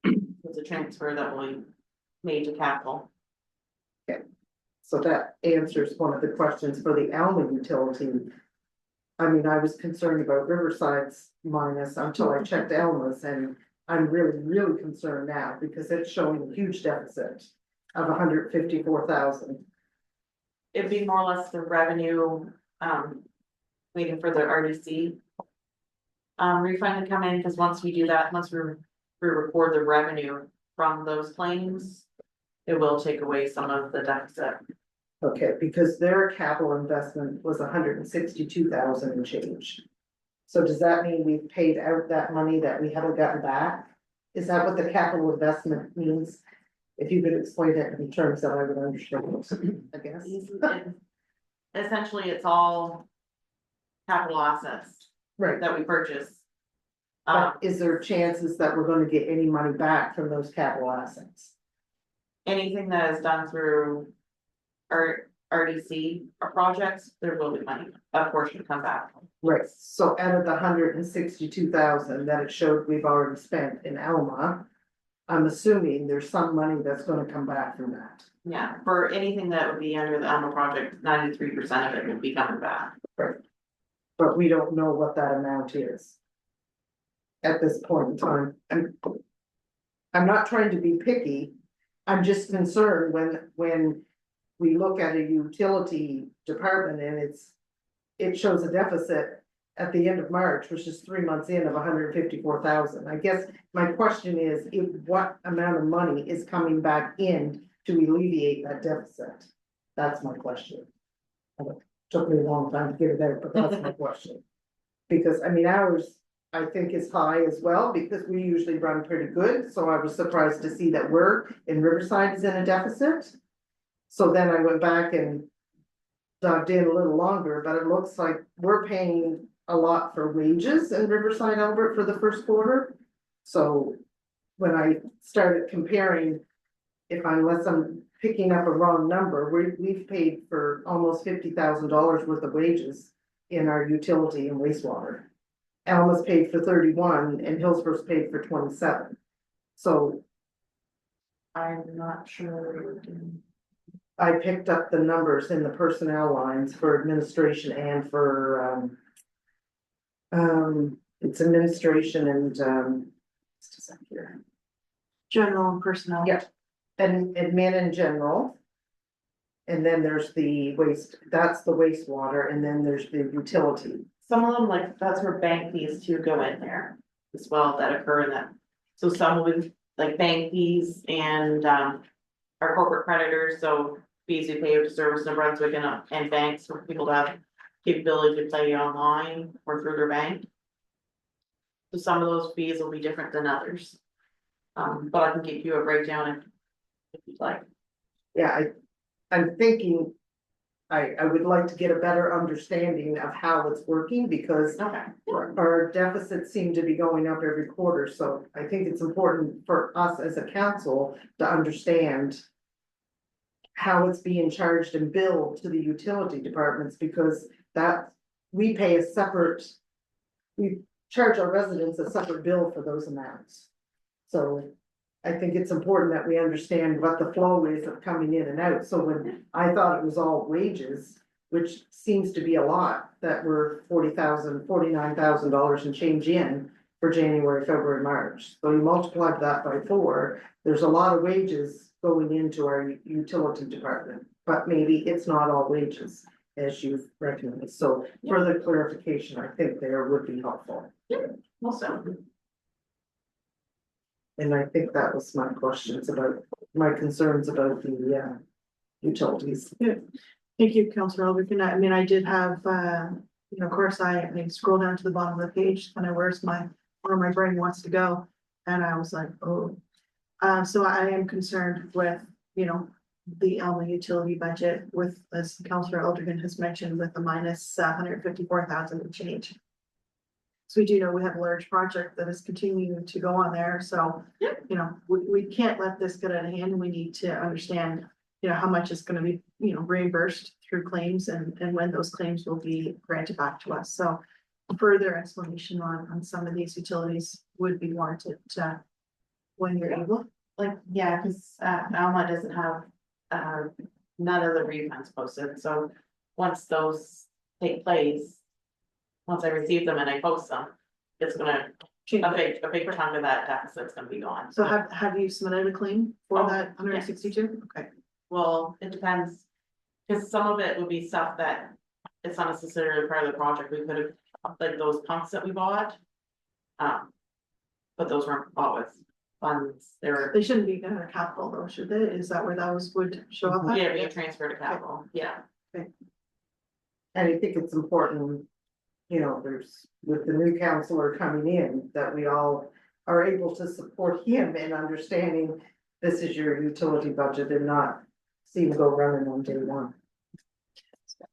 It's a transfer that will be made to capital. So that answers one of the questions for the Alma utility. I mean, I was concerned about Riverside's minus until I checked Alma's, and I'm really, really concerned now because it's showing a huge deficit of 154,000. It'd be more or less the revenue, waiting for the RDC. Refund to come in, because once we do that, once we record the revenue from those claims. It will take away some of the deficit. Okay, because their capital investment was 162,000 and change. So does that mean we've paid out that money that we haven't gotten back? Is that what the capital investment means? If you could explain it in terms that I would understand, I guess. Essentially, it's all capital assets Right, that we purchase. but is there chances that we're gonna get any money back from those capital assets? Anything that is done through our RDC or projects, there will be money, a portion come back. Right, so out of the 162,000 that it showed we've already spent in Alma. I'm assuming there's some money that's gonna come back from that. Yeah, for anything that would be under the Alma project, 93% of it will be coming back. But we don't know what that amount is. At this point in time, I'm not trying to be picky. I'm just concerned when we look at a utility department and it shows a deficit at the end of March, which is 3 months in of 154,000. I guess my question is, what amount of money is coming back in to alleviate that deficit? That's my question. It took me a long time to get it out, but that's my question. Because I mean, ours, I think is high as well, because we usually run pretty good, so I was surprised to see that we're in Riverside is in a deficit. So then I went back and dug in a little longer, but it looks like we're paying a lot for wages in Riverside, Albert for the first quarter. So when I started comparing, unless I'm picking up a wrong number, we've paid for almost $50,000 worth of wages in our utility and wastewater. Alma's paid for 31 and Hillsboro's paid for 27. So I'm not sure. I picked up the numbers in the personnel lines for administration and for it's administration and just a sec here. General and personnel. Yep. And admin in general. And then there's the waste, that's the wastewater, and then there's the utility. Some of them, like, that's where bank fees too go in there as well that occur in that. So some will be like bank fees and our corporate creditors, so fees we pay to Service New Brunswick and banks for people to have capability to pay online or through their bank. So some of those fees will be different than others. But I can give you a breakdown if you'd like. Yeah, I'm thinking. I would like to get a better understanding of how it's working because Okay. our deficits seem to be going up every quarter, so I think it's important for us as a council to understand. How it's being charged and billed to the utility departments, because that, we pay a separate. We charge our residents a separate bill for those amounts. So I think it's important that we understand what the flow is of coming in and out, so when I thought it was all wages. Which seems to be a lot, that were $49,000 and change in for January, February, March. So you multiply that by 4, there's a lot of wages going into our utility department. But maybe it's not all wages, as you've recommended, so further clarification, I think there would be helpful. Also, And I think that was my questions about, my concerns about the utilities. Thank you, Councilor Albright. I mean, I did have, of course, I scroll down to the bottom of the page, kind of where my brain wants to go. And I was like, oh, so I am concerned with, the Alma utility budget with, as Councilor Aldergan has mentioned, with the minus 154,000 and change. So we do know we have a large project that is continuing to go on there, so, you know, we can't let this get out of hand, and we need to understand, you know, how much is gonna be, you know, reimbursed through claims and when those claims will be granted back to us, so further explanation on some of these utilities would be warranted, when you're able. Like, yeah, cause Alma doesn't have none of the refunds posted, so once those take place. Once I receive them and I post them, it's gonna, a big chunk of that deficit's gonna be gone. So have you submitted a claim for Oh, that hundred and sixty-two? Okay, Well, it depends, cause some of it would be stuff that it's not necessarily part of the project, we could have, like those pumps that we bought. But those weren't bought with funds, they were, they shouldn't be in a capital though, should they? Is that where those would show up? at? yeah, being transferred to capital, yeah. And I think it's important, you know, there's, with the new counselor coming in, that we all are able to support him in understanding this is your utility budget and not see him go running on day one.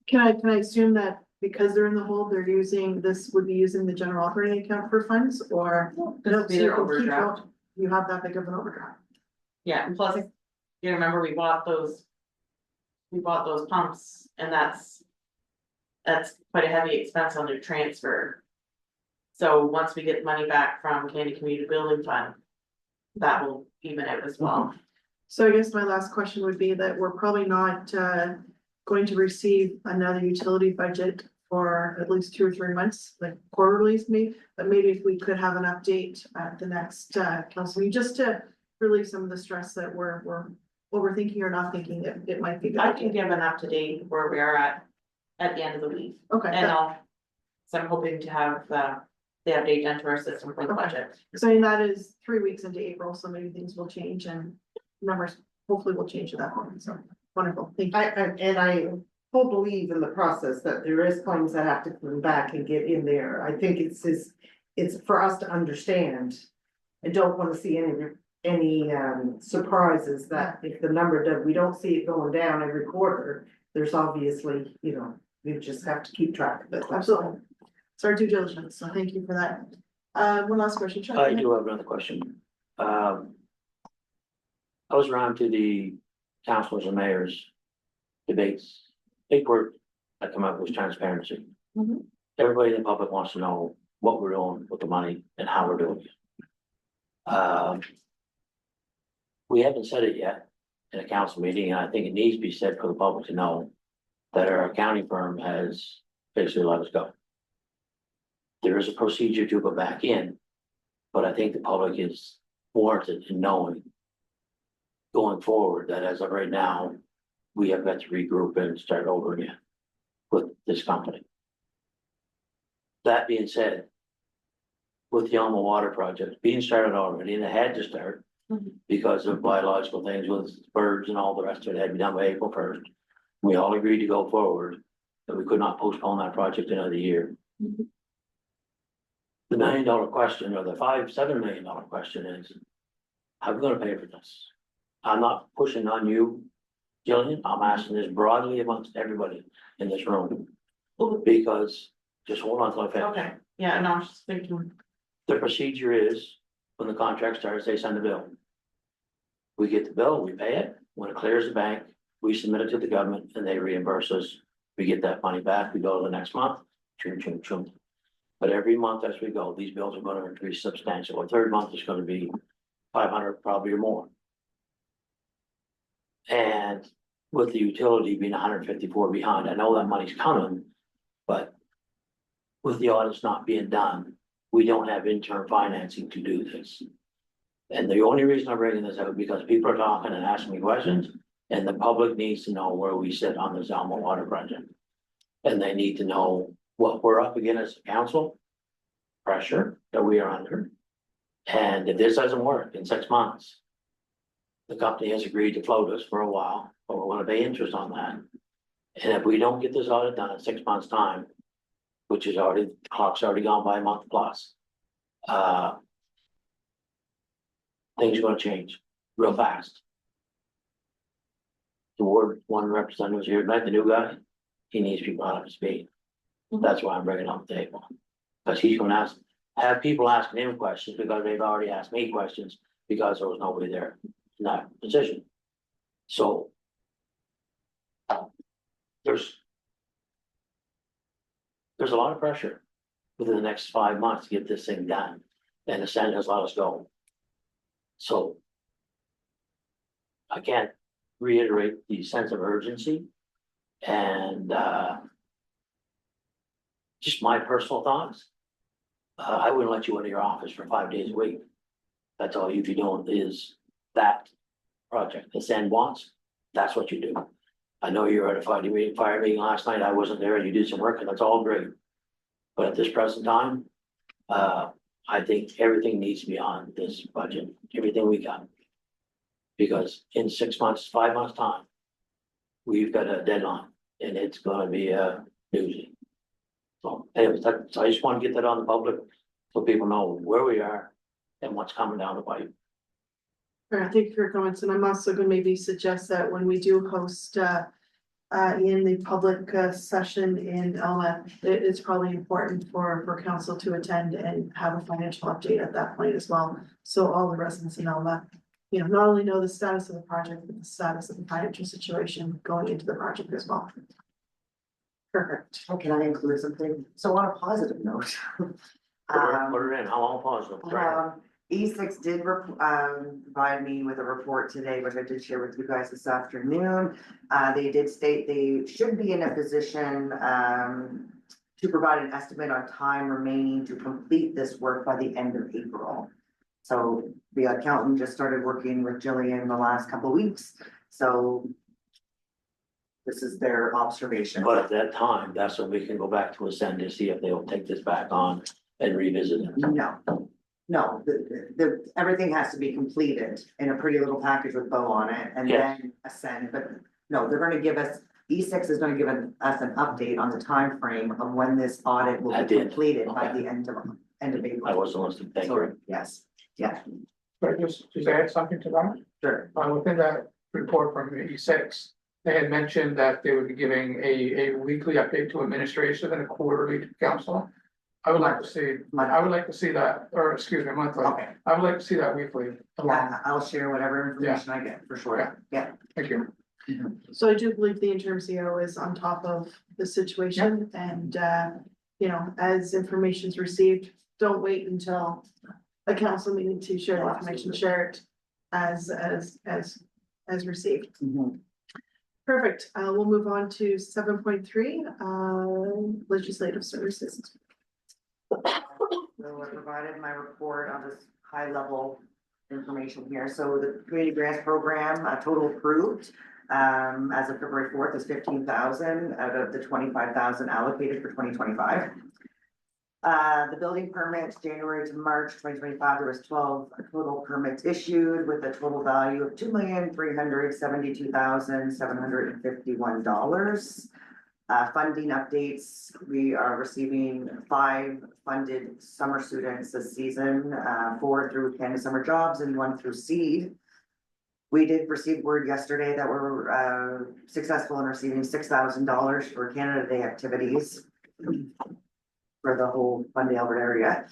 Can I assume that because they're in the hole, they're using, this would be using the general operating account for funds, or? This would be their So you can keep overdraft. going- You have that big of an overdraft. Yeah, and plus, you remember we bought those. We bought those pumps and that's quite a heavy expense on their transfer. So once we get money back from Candy Community Building Fund. That will even out as well. So I guess my last question would be that we're probably not going to receive another utility budget for at least 2 or 3 months, like quarterlies maybe, but maybe if we could have an update at the next council meeting, just to relieve some of the stress that we're overthinking or not thinking that it might be. a good I can idea. give an up to date where we are at the end of the week. Okay, And so I'm hoping to have the update done to our system for the budget. so I mean, that is 3 weeks into April, so maybe things will change and numbers hopefully will change at that point, so wonderful, thank you. I full believe in the process that there is claims that have to come back and get in there. I think it's for us to understand. I don't wanna see any surprises that if the number does, we don't see it going down every quarter. There's obviously, you know, we just have to keep track of it. Absolutely. It's our due diligence, so thank you for that. One last question. Chuck? I do have another question. I was around to the councilors and mayors debates. Big word that come up was transparency. Mhm. Everybody in the public wants to know what we're doing with the money and how we're doing it. We haven't said it yet in a council meeting, and I think it needs to be said for the public to know that our accounting firm has basically let us go. There is a procedure to go back in, but I think the public is warranted in knowing going forward that as of right now, we have got to regroup and start over again with this company. That being said, with the Alma Water Project being started already, and it had to start Mhm. because of biological things with birds and all the rest of it had to be done by April 1st. We all agreed to go forward, that we could not postpone that project another year. Mhm. The $1 million question, or the $7 million question is, how are we gonna pay for this? I'm not pushing on you, Jillian, I'm asking this broadly amongst everybody in this room. Because, just hold on till I finish. Okay, yeah, and I was just thinking, The procedure is, when the contract starts, they send a bill. We get the bill, we pay it, when it clears the bank, we submit it to the government and they reimburse us. We get that money back, we go to the next month, chum, chum, chum. But every month as we go, these bills are gonna increase substantially. The third month is gonna be 500 probably or more. And with the utility being 154 behind, I know that money's coming, but with the audits not being done, we don't have interim financing to do this. And the only reason I'm bringing this up is because people are talking and asking me questions, and the public needs to know where we sit on this Alma Water Project. And they need to know what we're up against as a council, pressure that we are under. And if this doesn't work in 6 months, the company has agreed to float us for a while, but we're gonna pay interest on that. And if we don't get this audit done in 6 months' time, which is already, the clock's already gone by a month plus. Things are gonna change real fast. The Ward 1 representative here tonight, the new guy, he needs to be brought up to speed. That's why I'm bringing it on the table. Cause he's gonna have people asking him questions because they've already asked me questions because there was nobody there in that position. So. There's. There's a lot of pressure within the next 5 months to get this thing done, and the Senate has let us go. So. I can't reiterate the sense of urgency and, just my personal thoughts. I wouldn't let you into your office for 5 days a week. That's all you'd be doing is that project. The Sen wants, that's what you do. I know you were at a fire meeting last night. I wasn't there and you did some work and that's all great. But at this present time, I think everything needs to be on this budget, everything we got. Because in 6 months, 5 months' time, we've got a deadline and it's gonna be a doozy. So anyways, so I just want to get that on the public so people know where we are and what's coming down the pipe. Thank you for your comments, and I'm also gonna maybe suggest that when we do host, in the public, session in Elma, it's probably important for council to attend and have a financial update at that point as well. So all the residents in Elma, not only know the status of the project, but the status of the financial situation going into the project as well. Perfect. Oh, can I include something? So on a positive note. Put it in, how long positive? E6 did provide me with a report today, which I did share with you guys this afternoon. They did state they should be in a position to provide an estimate on time remaining to complete this work by the end of April. So the accountant just started working with Jillian the last couple of weeks, so this is their observation. But at that time, that's when we can go back to Ascend to see if they will take this back on and revisit it. No, everything has to be completed in a pretty little package with bow on it and Yes. then ascend, but no, they're gonna give us. E6 is gonna give us an update on the time frame of when this audit will I be did. completed by Okay. the end of April. I wasn't listening, thank So, you. yes, yeah, But just add something to that. sure. Within that report from E6, they had mentioned that they would be giving a weekly update to administration and a quarterly to council. I would like to see that, or excuse me, monthly. Okay, I would like to see that weekly. yeah, I'll share whatever information I get for sure, yeah. Thank you. So I do believe the interim CO is on top of the situation and, as information is received, don't wait until a council meeting to share the information, share it as received. Mhm. Perfect. We'll move on to 7.3, legislative services. So I provided my report on this high level information here. So the community grants program, total approved, as of February 4th is 15,000 out of the 25,000 allocated for 2025. The building permits, January to March 2025, there was 12 total permits issued with a total value of $2,372,751. Funding updates, we are receiving 5 funded summer students this season, 4 through Canada Summer Jobs and 1 through SEED. We did receive word yesterday that we're successful in receiving $6,000 for Canada Day activities for the whole Fundy Albert area.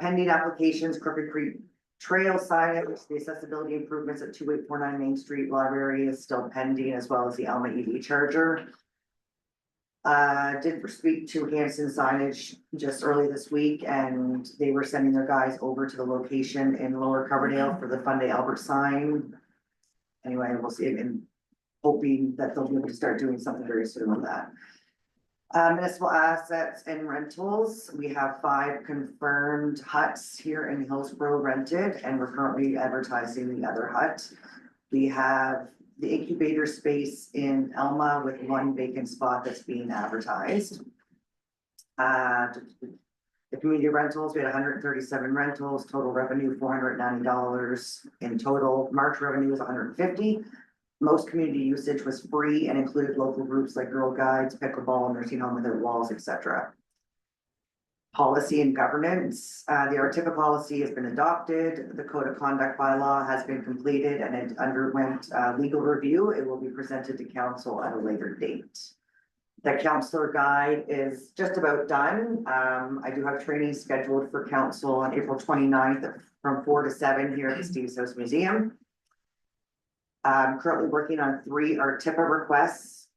Pending applications, Crooked Creek Trail signage, the accessibility improvements at 2849 Main Street Library is still pending, as well as the Alma EV charger. Did speak to Hanson Signage just early this week, and they were sending their guys over to the location in Lower Coverdale for the Funday Albert sign. Anyway, we'll see, and hoping that they'll be able to start doing something very soon with that. Municipal assets and rentals, we have 5 confirmed huts here in Hillsborough rented, and we're currently advertising the other hut. We have the incubator space in Elma with 1 vacant spot that's being advertised. The community rentals, we had 137 rentals, total revenue $490 in total. March revenue was $150. Most community usage was free and included local groups like Girl Guides, pickleball, nursing home without walls, etc. Policy and governance, the Artifa policy has been adopted. The code of conduct bylaw has been completed and it underwent legal review. It will be presented to council at a later date. The counselor guide is just about done. I do have training scheduled for council on April 29th from 4 to 7 here at the Steve's House Museum. I'm currently working on 3 RTIPA requests.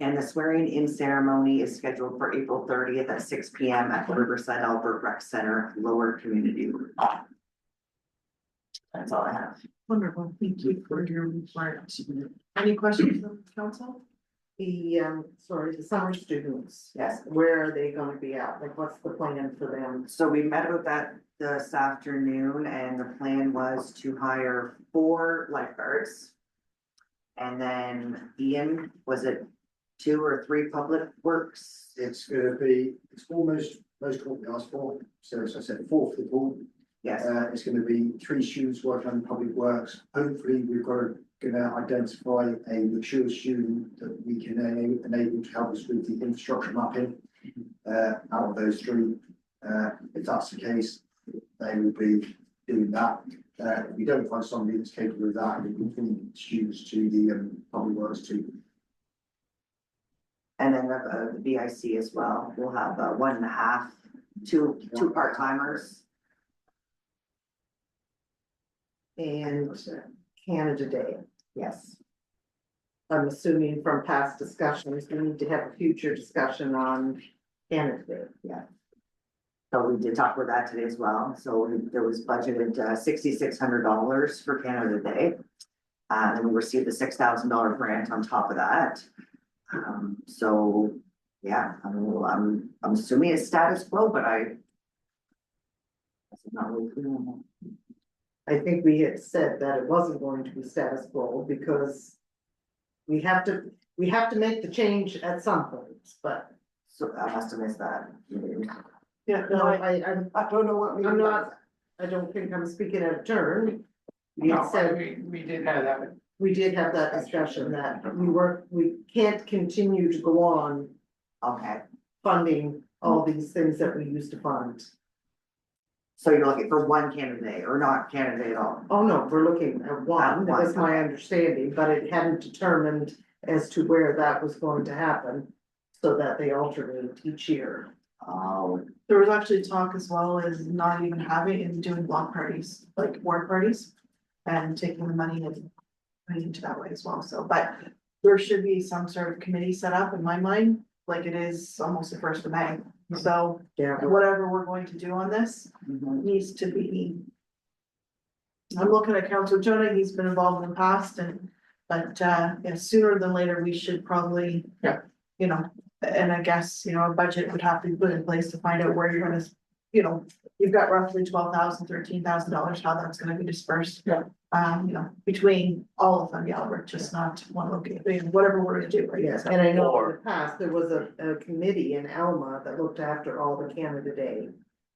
And the swearing in ceremony is scheduled for April 30th at 6 p.m. at the Riverside Albert Rec Center, Lower Community Room. That's all I have. Wonderful, thank you for your report. Any questions from council? The, the summer students, Yes. where are they gonna be at? Like, what's the plan for them? So we met about that this afternoon and the plan was to hire 4 lifeguards. And then Ian, was it 2 or 3 public works? It's gonna be, it's almost most what we asked for, so as I said, 4 for the pool. Yes, It's gonna be 3 students working on public works. Hopefully, we've gonna identify a mature student that we can enable to help us with the infrastructure mapping. Out of those 3, if that's the case, they will be doing that. If we don't find somebody that's capable of that, we will bring students to the public works team. and then the BIC as well. We'll have 1.5, 2 part-timers. And Canada Day. Yes, I'm assuming from past discussions, we need to have a future discussion on Canada Day. so we did talk about that today as well. So there was budgeted $6,600 for Canada Day. And we received a $6,000 grant on top of that. So, yeah, I'm assuming it's status quo, but that's not really clear on that. I think we had said that it wasn't going to be status quo because we have to make the change at some point, but So I must have missed that. Yeah, no, no, I don't know what, I'm not, I don't think I'm speaking out of turn. You No, said we did have that. we did have that discussion that we can't continue to go on Okay, funding all these things that we used to fund. so you're looking for one candidate or not candidate at all? Oh, no, we're looking at one, that was my understanding, but it hadn't determined as to where that was going to happen. So that they alternate each year. Oh, there was actually talk as well as not even having and doing block parties, like ward parties. And taking the money and putting it into that way as well, so, but there should be some sort of committee set up in my mind, like it is almost the 1st of May. So Yeah. whatever we're going to do on this mhm. needs to be. I'm looking at Councilor Jonah, he's been involved in the past but yeah, sooner than later, we should probably. Yeah. You know, and I guess, a budget would have to be put in place to find out where you're gonna, you've got roughly $12,000, $13,000, how that's gonna be dispersed. Yeah. Between all of them, Albert, just not one location, whatever we're gonna do, right? Yes, and I know in Or- the past, there was a committee in Alma that looked after all the Canada Day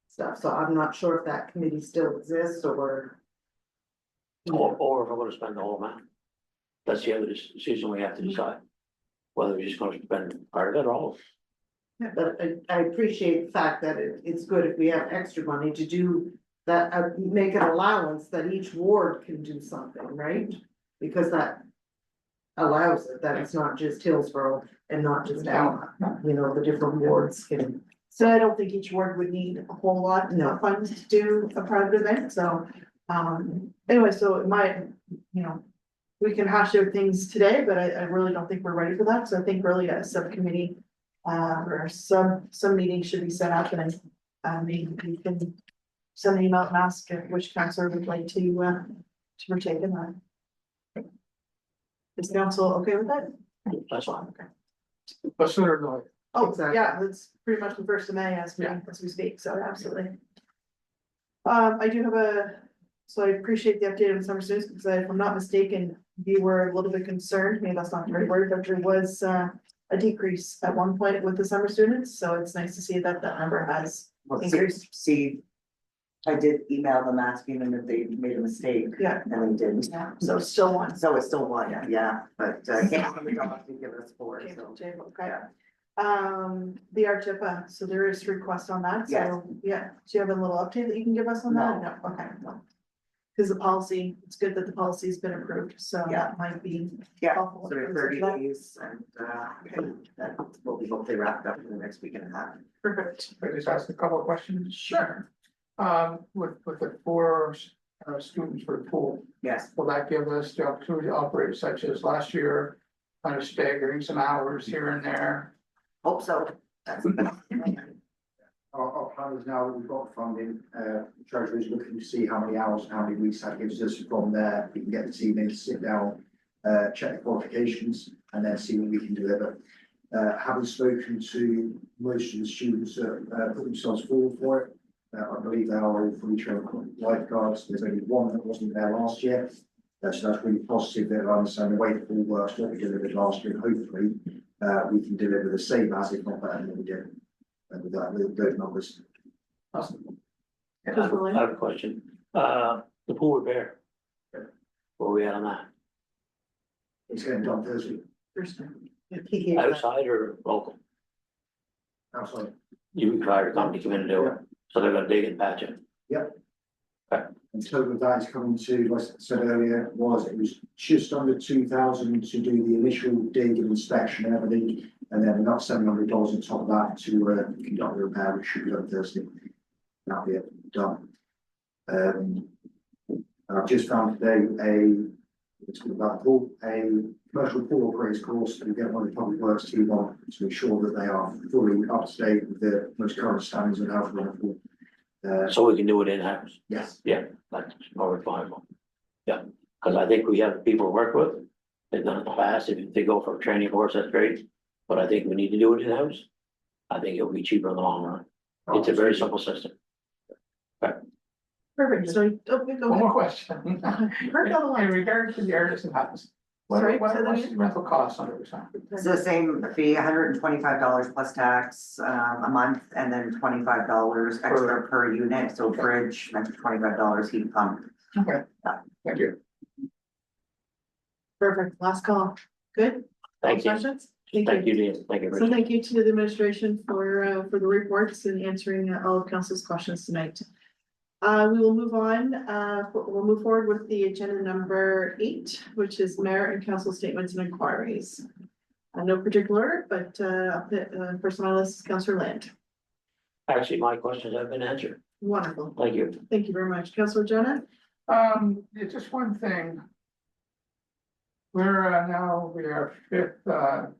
stuff, so I'm not sure if that committee still exists or. Or if we're gonna spend the whole amount. That's the other decision we have to decide. Whether we're just gonna spend part of it or all of it. But I appreciate the fact that it's good if we have extra money to do that, make an allowance that each ward can do something, right? Because that allows it, that it's not just Hillsborough and not just Alma, the different wards can. So I don't think each ward would need a whole lot of funds to do a private event, so, anyway, so it might, we can hash out things today, but I really don't think we're ready for that, so I think really a subcommittee. Or some meeting should be set up and, maybe we can send an email and ask which councillor would like to partake in that. Is council okay with that? That's fine. But sooner than later. Oh, Exactly. yeah, that's pretty much the 1st of May as we speak, so absolutely. I do have so I appreciate the update on summer students, because if I'm not mistaken, you were a little bit concerned, maybe that's not the right word, but there was a decrease at one point with the summer students, so it's nice to see that that number has Well, increased. see, I did email them asking them if they made a mistake. Yeah. And they didn't. Yeah, so it's still one. So it's still 1, yeah, but can't give us 4, Okay, so. okay. The RTIPA, so there is request on that, Yes. so, yeah, do you have a little update that you can give us on that? No. No, okay, no. Cause the policy, it's good that the policy's been approved, so Yeah. that might be. Yeah, helpful. so we have 30 days and, that will be hopefully wrapped up in the next week and a half. Perfect. Can I just ask a couple of questions? Sure. With the four students for the pool, Yes, will that give us the opportunity to operate such as last year? Kind of staggering some hours here and there? hope so. That's Our plan is now that we've got funding, Treasury's looking to see how many hours and how many weeks that gives us. From there, we can get the team in to sit down, check the qualifications, and then see what we can deliver. Having spoken to most of the students that put themselves forward for it, I believe they are all fully trained lifeguards. There's only one that wasn't there last year. So that's really positive that I understand the way the pool works, what we delivered last year. Hopefully, we can deliver the same as, if not better than we did. With that, with those numbers. Awesome. I have a question. The pool repair. Where are we at on that? It's getting done Thursday. He gave that- Outside or local? Outside. You require a company to come in and do it, so they're gonna dig and patch it. And total of that is coming to, like I said earlier, it was just under 2,000 to do the initial dig and inspection and everything. And then another $700 on top of that to conduct the repair, which should be done Thursday. That'll be it, done. I've just found today it's called about pool, a commercial pool operators course, and we get one of the public works team on to ensure that they are fully up to date with the most current standards of how to run a pool. So we can do it in-house. Yes. That's more viable. Yeah, because I think we have people to work with. They've done it in the past. If they go for a training course, that's great. But I think we need to do it in-house. I think it'll be cheaper in the long run. It's a very simple system. Perfect, so, okay, go One ahead. more question. Heard all the In lines. regards to the Artisan House. Sorry, What's say that the rental cost under the sign? It's the same fee, $125 plus tax, a month, and then $25 extra per unit, so fridge, extra $25 heat pump. Okay, thank you. Perfect, last call. Good? Thank you. Questions? Thank you, Dean. Thank you. So Richard. thank you to the administration for the reports and answering all of council's questions tonight. We will move on, we'll move forward with the agenda number 8, which is mayor and council statements and inquiries. No particular order, but first on my list is Councillor Land. Actually, my questions have been answered. Wonderful. Thank you. Thank you very much. Councillor Jonah? Yeah, just one thing. We're now, we are 5th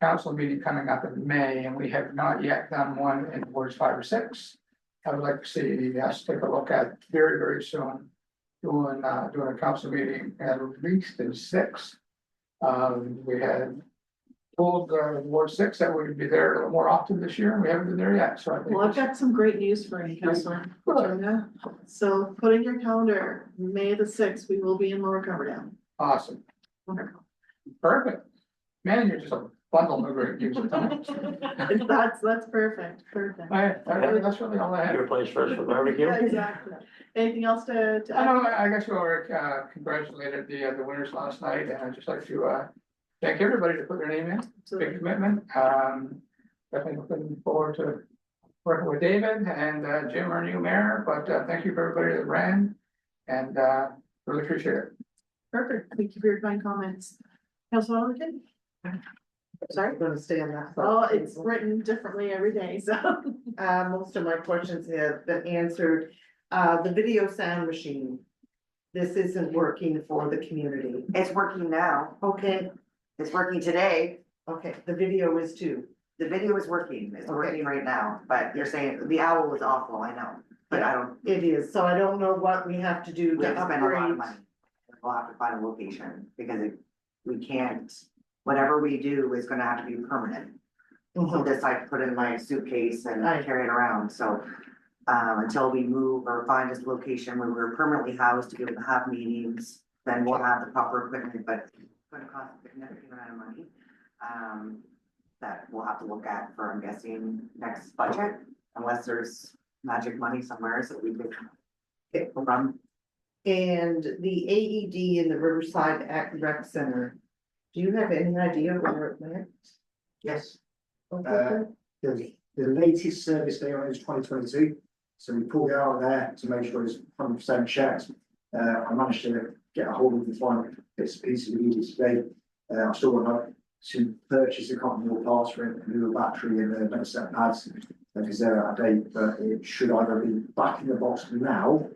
council meeting coming up in May, and we have not yet done one in wards 5 or 6. I would like to see us take a look at very, very soon, doing a council meeting at least in 6. We had told Ward 6 that we would be there a little more often this year, and we haven't been there yet, so I think. Well, I've got some great news for you, Councillor Jonah. So put in your calendar, May the 6th, we will be in Lower Coverdale. Awesome, Wonderful. perfect. Man, you're just a bundle of great news. That's perfect, perfect. That's really all I have. Your place first for barbecue? Yeah, exactly. Anything else to I add? know, I guess we already congratulated the winners last night, and I'd just like to thank everybody to put their name in, big Absolutely. commitment. Definitely looking forward to working with David and Jim, our new mayor, but thank you for everybody that ran, and really appreciate it. Perfect. Thank you for your kind comments. Councilor Arlington? Sorry? I'm gonna stay on that. Oh, it's written differently every day, so. Most of my questions have been answered. The video sound machine. This isn't working for the community. It's working now, Okay, it's working today, okay, the video is too. the video is working, it's Okay. working right now, but you're saying the owl was awful, I know. But I don't, It is, so I don't know what we have to do we to have to spend a lot of upgrade. money. We'll have to find a location, because we can't, whatever we do is gonna have to be permanent. So Mhm. this I put in my suitcase and Right. carry it around, so. Until we move or find this location where we're permanently housed to be able to have meetings, then we'll have the proper equipment, but it's gonna cost a significant amount of money. That we'll have to look at for, I'm guessing, next budget, unless there's magic money somewhere that we could get from. And the AED in the Riverside Rec Center, do you have any idea where it went? Yes. Okay. The latest service they are is 2022, so we pulled it out of there to make sure it's 100% checked. I managed to get a hold of the final bits and pieces we needed today. I still want to purchase a couple more parts for it, a new battery and a better set of pads, because they're out of date, but it should either be back in the box now,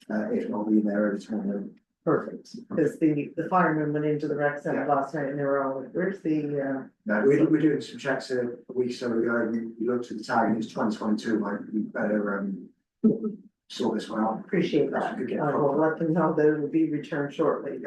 if not be there every tomorrow. Perfect, because the firemen went into the rec center last night and they were all, like, where's the, No, we're doing some checks a week or so ago, and we looked at the tag, and it's 2022, like, we better, sort this one out. appreciate that. Good get I will let them know that it will be returned shortly.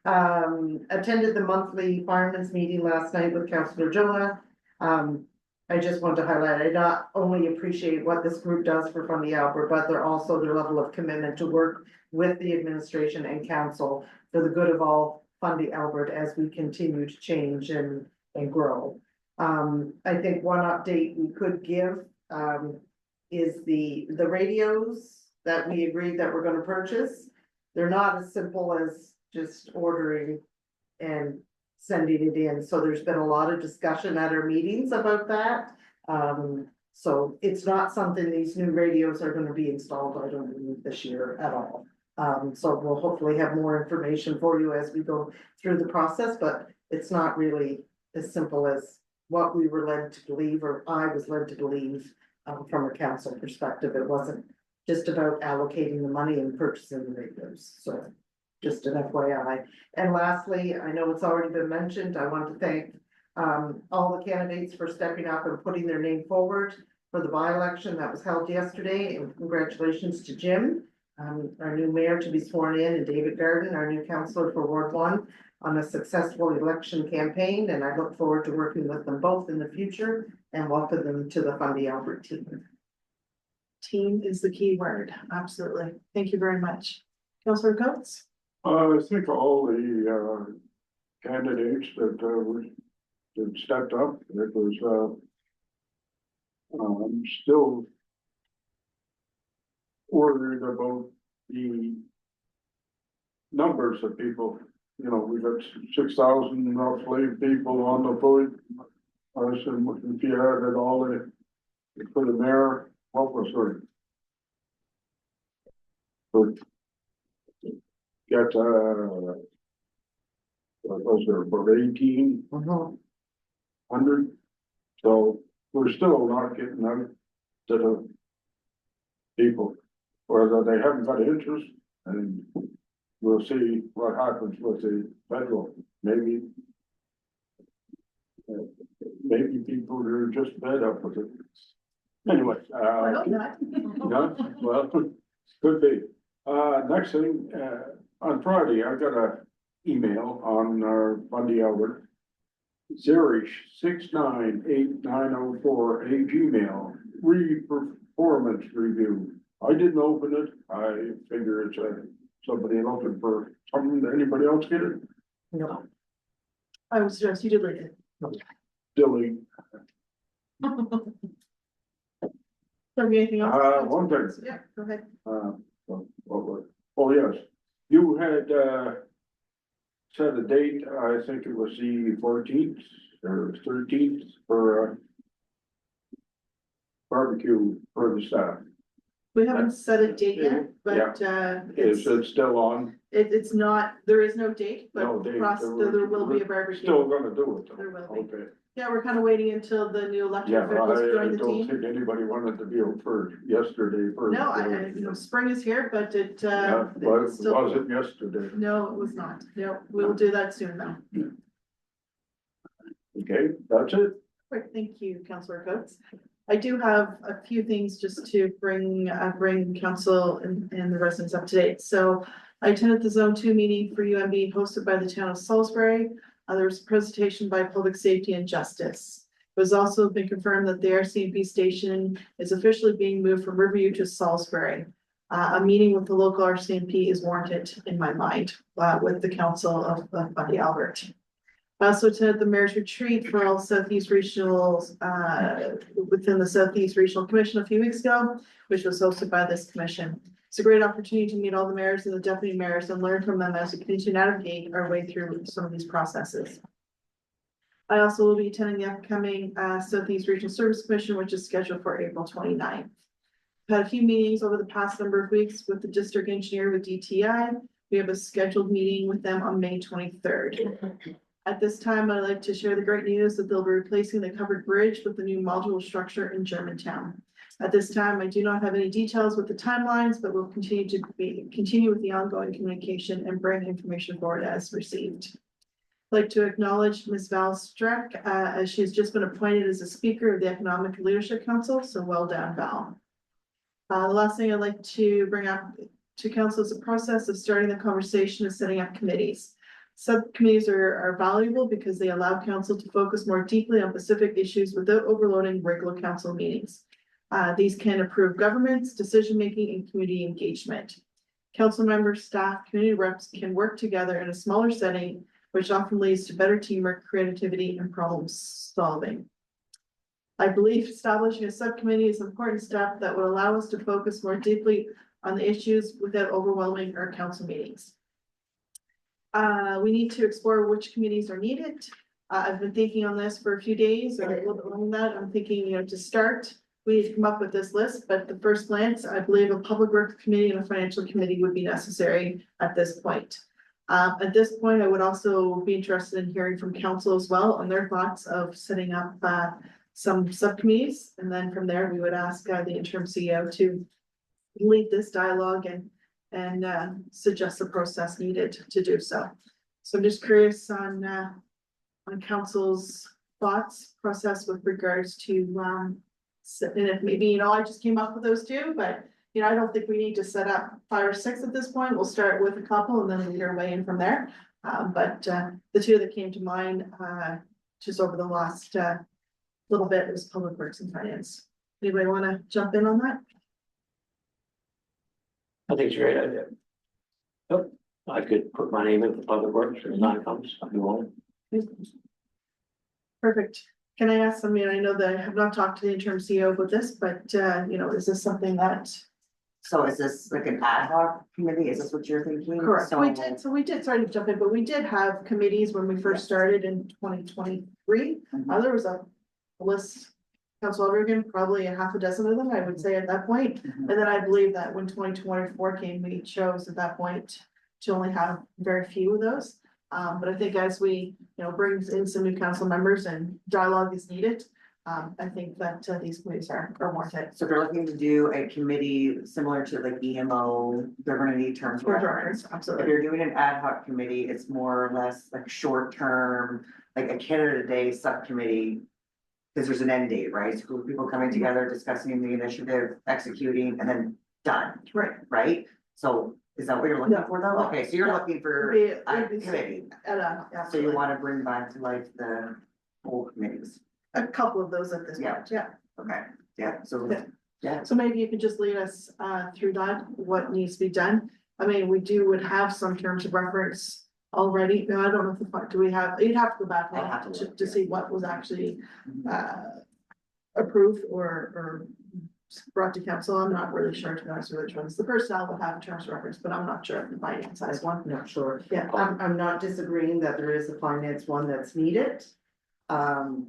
Attended the monthly firemen's meeting last night with Councillor Jonah. I just want to highlight, I not only appreciate what this group does for Fundy Albert, but they're also their level of commitment to work with the administration and council for the good of all Fundy Albert as we continue to change and grow. I think one update we could give, is the radios that we agreed that we're gonna purchase. They're not as simple as just ordering and sending it in, so there's been a lot of discussion at our meetings about that. So it's not something, these new radios are gonna be installed, I don't believe, this year at all. So we'll hopefully have more information for you as we go through the process, but it's not really as simple as what we were led to believe, or I was led to believe. From a council perspective, it wasn't just about allocating the money and purchasing the radios, so just an FYI. And lastly, I know it's already been mentioned, I want to thank all the candidates for stepping up and putting their name forward for the by-election that was held yesterday, and congratulations to Jim, our new mayor to be sworn in, and David Garden, our new councillor for Ward 1, on a successful election campaign, and I look forward to working with them both in the future and welcome them to the Fundy Albert team. Team is the key word, absolutely. Thank you very much. Councillor Coates? I think all the, candidates that stepped up, it was, still worried about the numbers of people. You know, we got 6,000 roughly people on the vote. I said, if you added all the, for the mayor, what was her? But get, what was there, about 1,800? So we're still not getting out to the people, whether they haven't got interest, and we'll see what happens with the federal, maybe. Maybe people are just fed up with it. Anyway, I hope not. no, well, could be. Next thing, on Friday, I got a email on our Fundy Albert. Zurich 698904 a Gmail, performance review. I didn't open it. I figure it's somebody looking for something. Anybody else get it? No. I would suggest you did read it. Delete. So anything else? One thing. Yeah, go ahead. Oh, yes, you had, set a date, I think it was the 14th or 13th for, barbecue for the staff. We haven't set a date yet, but Is it still on? it's not, there is no date, but No date. there will be a barbecue. Still gonna do it. There will be. Okay. Yeah, we're kind of waiting until the new elected Yeah, officials I join the don't team. think anybody wanted to be out for yesterday. No, spring is here, but it, Yeah, well, it's still. was it yesterday? No, it was not. No, we'll do that soon though. Okay, that's it. Great, thank you, Councillor Coates. I do have a few things just to bring council and the residents up to date. So I attended the Zone 2 meeting for UMB hosted by the town of Salisbury. There was a presentation by Public Safety and Justice. It was also been confirmed that the RCMP station is officially being moved from Riverview to Salisbury. A meeting with the local RCMP is warranted in my mind, with the council of Fundy Albert. I also attended the mayor's retreat for all Southeast Regionals, within the Southeast Regional Commission a few weeks ago, which was hosted by this commission. It's a great opportunity to meet all the mayors and the deputy mayors and learn from them as we continue to navigate our way through some of these processes. I also will be attending the upcoming Southeast Regional Service Commission, which is scheduled for April 29th. had a few meetings over the past number of weeks with the district engineer with DTI. We have a scheduled meeting with them on May 23rd. At this time, I'd like to share the great news that they'll be replacing the covered bridge with the new modular structure in Germantown. At this time, I do not have any details with the timelines, but we'll continue with the ongoing communication and bring information forward as received. I'd like to acknowledge Ms. Val Streck, as she has just been appointed as a speaker of the Economic Leadership Council, so well done, Val. The last thing I'd like to bring up to council is the process of starting the conversation of setting up committees. Subcommittees are valuable because they allow council to focus more deeply on specific issues without overloading regular council meetings. These can improve governance, decision-making, and community engagement. Council members, staff, community reps can work together in a smaller setting, which often leads to better teamwork, creativity, and problem solving. I believe establishing a subcommittee is an important step that will allow us to focus more deeply on the issues without overwhelming our council meetings. We need to explore which committees are needed. I've been thinking on this for a few days, or a little bit longer than that. I'm thinking, to start, we need to come up with this list, but the first glance, I believe a public works committee and a financial committee would be necessary at this point. At this point, I would also be interested in hearing from council as well on their thoughts of setting up some subcommittees. And then from there, we would ask the interim CEO to lead this dialogue and suggest the process needed to do so. So I'm just curious on council's thoughts process with regards to and if maybe, I just came up with those two, but I don't think we need to set up 5 or 6 at this point. We'll start with a couple and then lead our way in from there. But the two that came to mind just over the last little bit was public works and finance. Anybody want to jump in on that? I think it's a great idea. Yep, I could put my name in for public works when the time comes, if you want. Perfect. Can I ask, I know that I have not talked to the interim CEO about this, but is this something that? So is this like an ad hoc committee? Is this what you're thinking? Correct, So we did, sorry to jump in, but we did have committees when we first started in 2023. There was a list, Council Oregon, probably a half a dozen of them, I would say at that point. Mhm. And then I believe that when 2024 came, we chose at that point to only have very few of those. But I think as we, brings in some new council members and dialogue is needed, I think that these committees are worth it. So if you're looking to do a committee similar to like EMO, they're gonna need terms of reference. If Absolutely. you're doing an ad hoc committee, it's more or less like short term, like a candidate day subcommittee. Because there's an end date, right? So people coming together, discussing the initiative, executing, and then done, Right. right? So is that what you're looking No. for though? Okay, so you're looking for a committee. So you want to bring back to life the whole committees. a couple of those at this Yeah. point, yeah. Okay, yeah, so, Yeah. yeah. So maybe you could just lead us through that, what needs to be done. would have some terms of reference already. No, I don't know if do we have, you'd have to go back I'd have to to look, to yeah. see what was actually Mhm. approved or brought to council. I'm not really sure, to be honest with which ones. The personnel will have terms of reference, but I'm not sure if the finance has one. Not sure. Yeah. I'm not disagreeing that there is a finance one that's needed.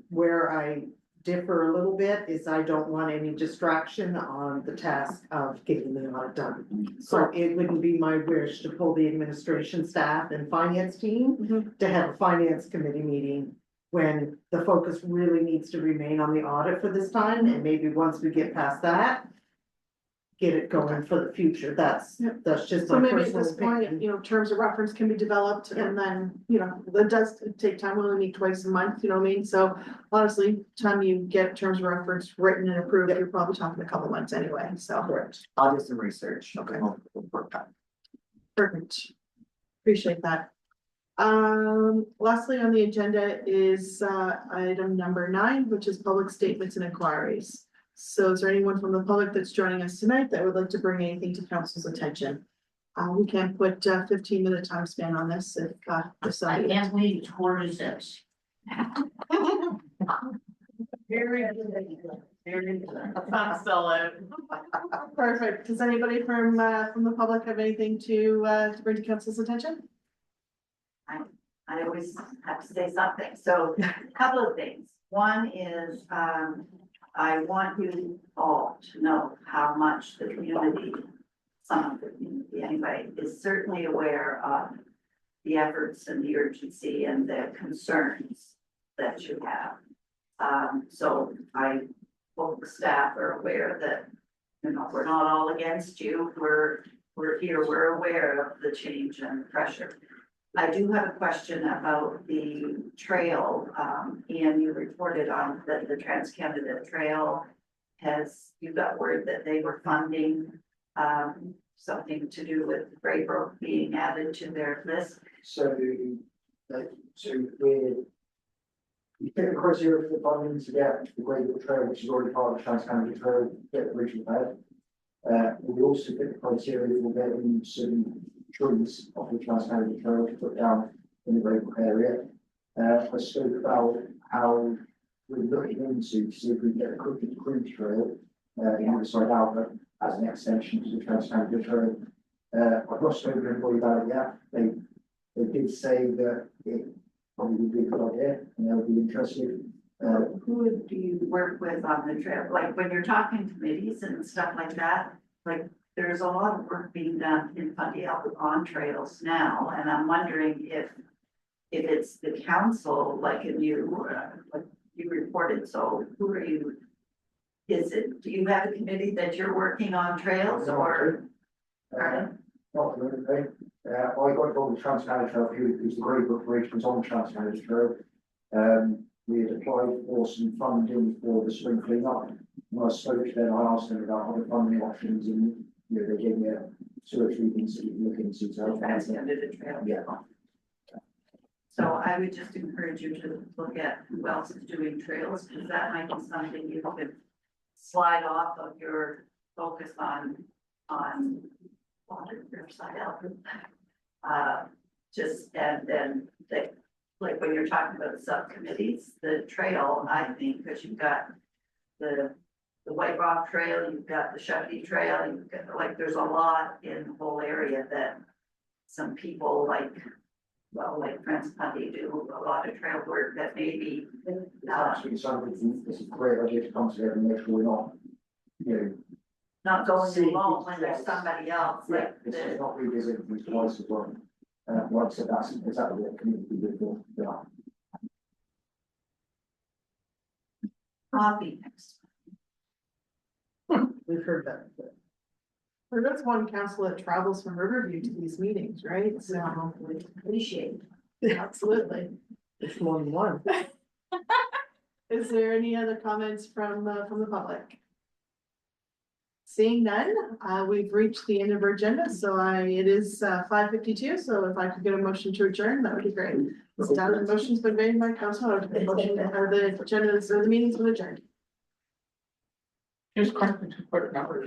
Where I differ a little bit is I don't want any distraction on the task of getting the audit done. So it wouldn't be my wish to pull the administration staff and finance team Mhm. to have a finance committee meeting when the focus really needs to remain on the audit for this time, and maybe once we get past that, get it going for the future. That's just So my maybe at personal this point, opinion. terms of reference can be developed and then, that does take time. We only meet twice a month, you know what I mean? So honestly, time you get terms of reference written and approved, you're probably talking a couple months anyway, so. Correct. I'll do some research. Okay. We'll work on it. Perfect. Appreciate that. Lastly on the agenda is item number 9, which is public statements and inquiries. So is there anyone from the public that's joining us tonight that would like to bring anything to council's attention? We can put 15-minute time span on this if I somebody. can't believe it's 5:45. Very good. Very good. Perfect. Does anybody from the public have anything to bring to council's attention? I always have to say something, so a couple of things. One is, I want you all to know how much the community, some of the community anyway, is certainly aware of the efforts and the urgency and the concerns that you have. So I hope the staff are aware that, you know, we're not all against you. We're here, we're aware of the change and pressure. I do have a question about the trail, and you reported on that the Trans-Canada Trail you got word that they were funding, something to do with Braybrook being added to their list. So, we fit the criteria for the funding to get the Great Brook Trail, which is already part of the Trans-Canada Trail, get the regional bed. We also fit the criteria for getting some trees off the Trans-Canada Trail to put down in the Great Brook area. I spoke about how we're looking into to see if we can get a Crooked Creek Trail, the other side Albert, as an extension to the Trans-Canada Trail. I've not spoken to anybody about it yet. They did say that it probably would be a good idea and they'll be interested. Who do you work with on the trail? Like when you're talking committees and stuff like that, like there's a lot of work being done in Fundy Albert on trails now, and I'm wondering if it's the council, like in you, like you reported, so who are you? Do you have a committee that you're working on trails or? Pardon? Not the only thing. I got involved with Trans-Canada Trail, who's the Great Brook Bridge, was on Trans-Canada Trail. We had applied for some funding for the spring cleanup. When I spoke to them, I asked them about other funding options and, you know, they gave me 2 or 3 things to look into. So Trans-Canada Trail. Yeah. So I would just encourage you to look at who else is doing trails, because that might be something you could slide off of your focus on Riverside Albert. Just, and then like when you're talking about the subcommittees, the trail, I think, because you've got the White Rock Trail, you've got the Sheffield Trail, you've got, like, there's a lot in the whole area that some people like Friends Pundy do a lot of trail work that maybe, it's absolutely something, it's a great idea to come together and make sure we're not, you know, not going alone when there's somebody else, yeah, like it's the, not revisiting things twice as well. Like I said, that's exactly what community did for, yeah. coffee next. We've heard that. Well, that's one council that travels from Riverview to these meetings, right? So, We appreciate. absolutely. It's more than one. Is there any other comments from the public? Seeing none, we've reached the end of our agenda, so it is 5:52, so if I could get a motion to adjourn, that would be great. It's done, the motion's been made by council, the motion, or the agenda, so the meeting's been adjourned. Just quickly to put a number.